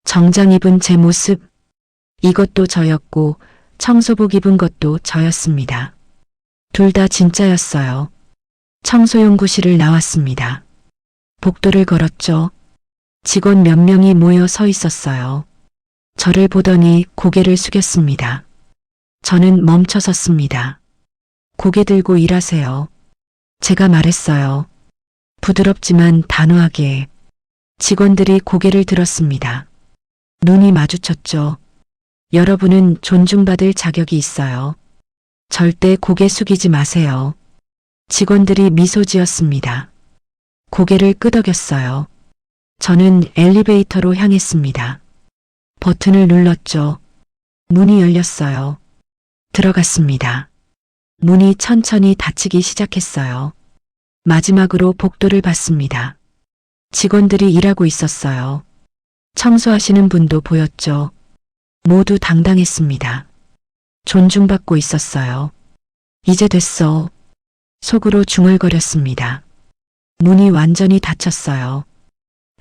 [SPEAKER 2] 정장 입은 제 모습. 이것도 저였고 청소복 입은 것도 저였습니다. 둘 다 진짜였어요. 청소용구실을 나왔습니다. 복도를 걸었죠. 직원 몇 명이 모여 서 있었어요. 저를 보더니 고개를 숙였습니다. 저는 멈춰 섰습니다. 고개 들고 일하세요. 제가 말했어요. 부드럽지만 단호하게. 직원들이 고개를 들었습니다. 눈이 마주쳤죠. 여러분은 존중받을 자격이 있어요. 절대 고개 숙이지 마세요. 직원들이 미소 지었습니다. 고개를 끄덕였어요. 저는 엘리베이터로 향했습니다. 버튼을 눌렀죠. 문이 열렸어요. 들어갔습니다. 문이 천천히 닫히기 시작했어요. 마지막으로 복도를 봤습니다. 직원들이 일하고 있었어요. 청소하시는 분도 보였죠. 모두 당당했습니다. 존중받고 있었어요. 이제 됐어. 속으로 중얼거렸습니다. 문이 완전히 닫혔어요.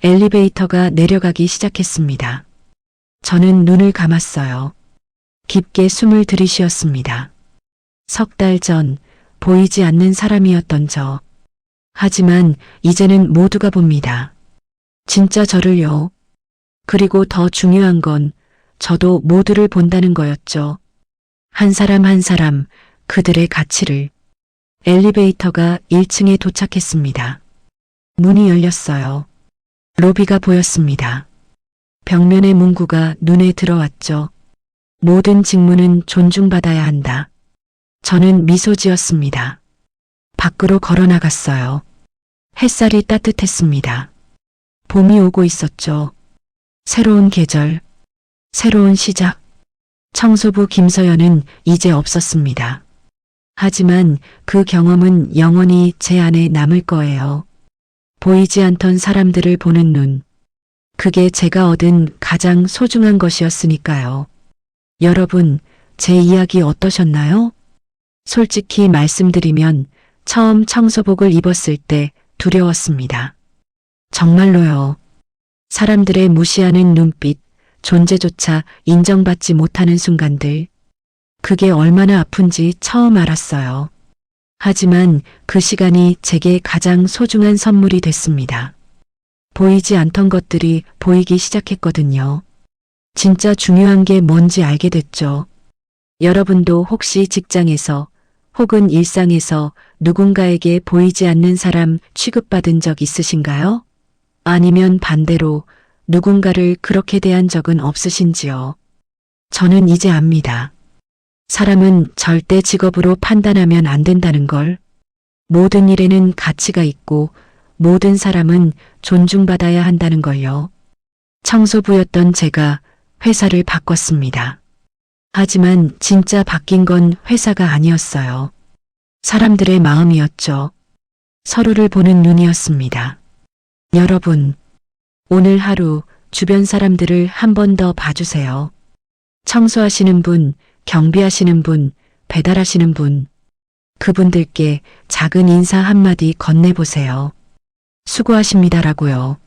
[SPEAKER 2] 엘리베이터가 내려가기 시작했습니다. 저는 눈을 감았어요. 깊게 숨을 들이쉬었습니다. 석 달 전 보이지 않는 사람이었던 저. 하지만 이제는 모두가 봅니다. 진짜 저를요. 그리고 더 중요한 건 저도 모두를 본다는 거였죠. 한 사람 한 사람 그들의 가치를. 엘리베이터가 1층에 도착했습니다. 문이 열렸어요. 로비가 보였습니다. 벽면의 문구가 눈에 들어왔죠. 모든 직무는 존중받아야 한다. 저는 미소 지었습니다. 밖으로 걸어 나갔어요. 햇살이 따뜻했습니다. 봄이 오고 있었죠. 새로운 계절, 새로운 시작. 청소부 김서연은 이제 없었습니다. 하지만 그 경험은 영원히 제 안에 남을 거예요. 보이지 않던 사람들을 보는 눈. 그게 제가 얻은 가장 소중한 것이었으니까요. 여러분, 제 이야기 어떠셨나요? 솔직히 말씀드리면 처음 청소복을 입었을 때 두려웠습니다. 정말로요. 사람들의 무시하는 눈빛, 존재조차 인정받지 못하는 순간들. 그게 얼마나 아픈지 처음 알았어요. 하지만 그 시간이 제게 가장 소중한 선물이 됐습니다. 보이지 않던 것들이 보이기 시작했거든요. 진짜 중요한 게 뭔지 알게 됐죠. 여러분도 혹시 직장에서 혹은 일상에서 누군가에게 보이지 않는 사람 취급받은 적 있으신가요? 아니면 반대로 누군가를 그렇게 대한 적은 없으신지요? 저는 이제 압니다. 사람은 절대 직업으로 판단하면 안 된다는 걸. 모든 일에는 가치가 있고 모든 사람은 존중받아야 한다는 걸요. 청소부였던 제가 회사를 바꿨습니다. 하지만 진짜 바뀐 건 회사가 아니었어요. 사람들의 마음이었죠. 서로를 보는 눈이었습니다. 여러분, 오늘 하루 주변 사람들을 한 번 더 봐주세요. 청소하시는 분, 경비하시는 분, 배달하시는 분. 그분들께 작은 인사 한마디 건네보세요. 수고하십니다라고요.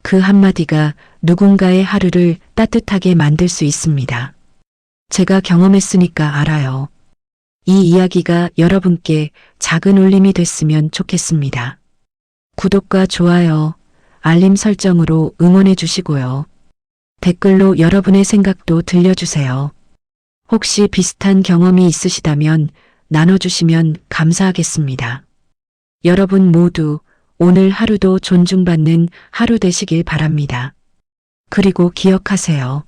[SPEAKER 2] 그 한마디가 누군가의 하루를 따뜻하게 만들 수 있습니다. 제가 경험했으니까 알아요. 이 이야기가 여러분께 작은 울림이 됐으면 좋겠습니다. 구독과 좋아요, 알림 설정으로 응원해 주시고요. 댓글로 여러분의 생각도 들려주세요. 혹시 비슷한 경험이 있으시다면 나눠주시면 감사하겠습니다. 여러분 모두 오늘 하루도 존중받는 하루 되시길 바랍니다. 그리고 기억하세요.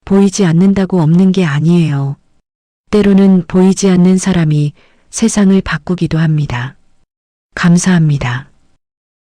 [SPEAKER 2] 보이지 않는다고 없는 게 아니에요. 때로는 보이지 않는 사람이 세상을 바꾸기도 합니다. 감사합니다.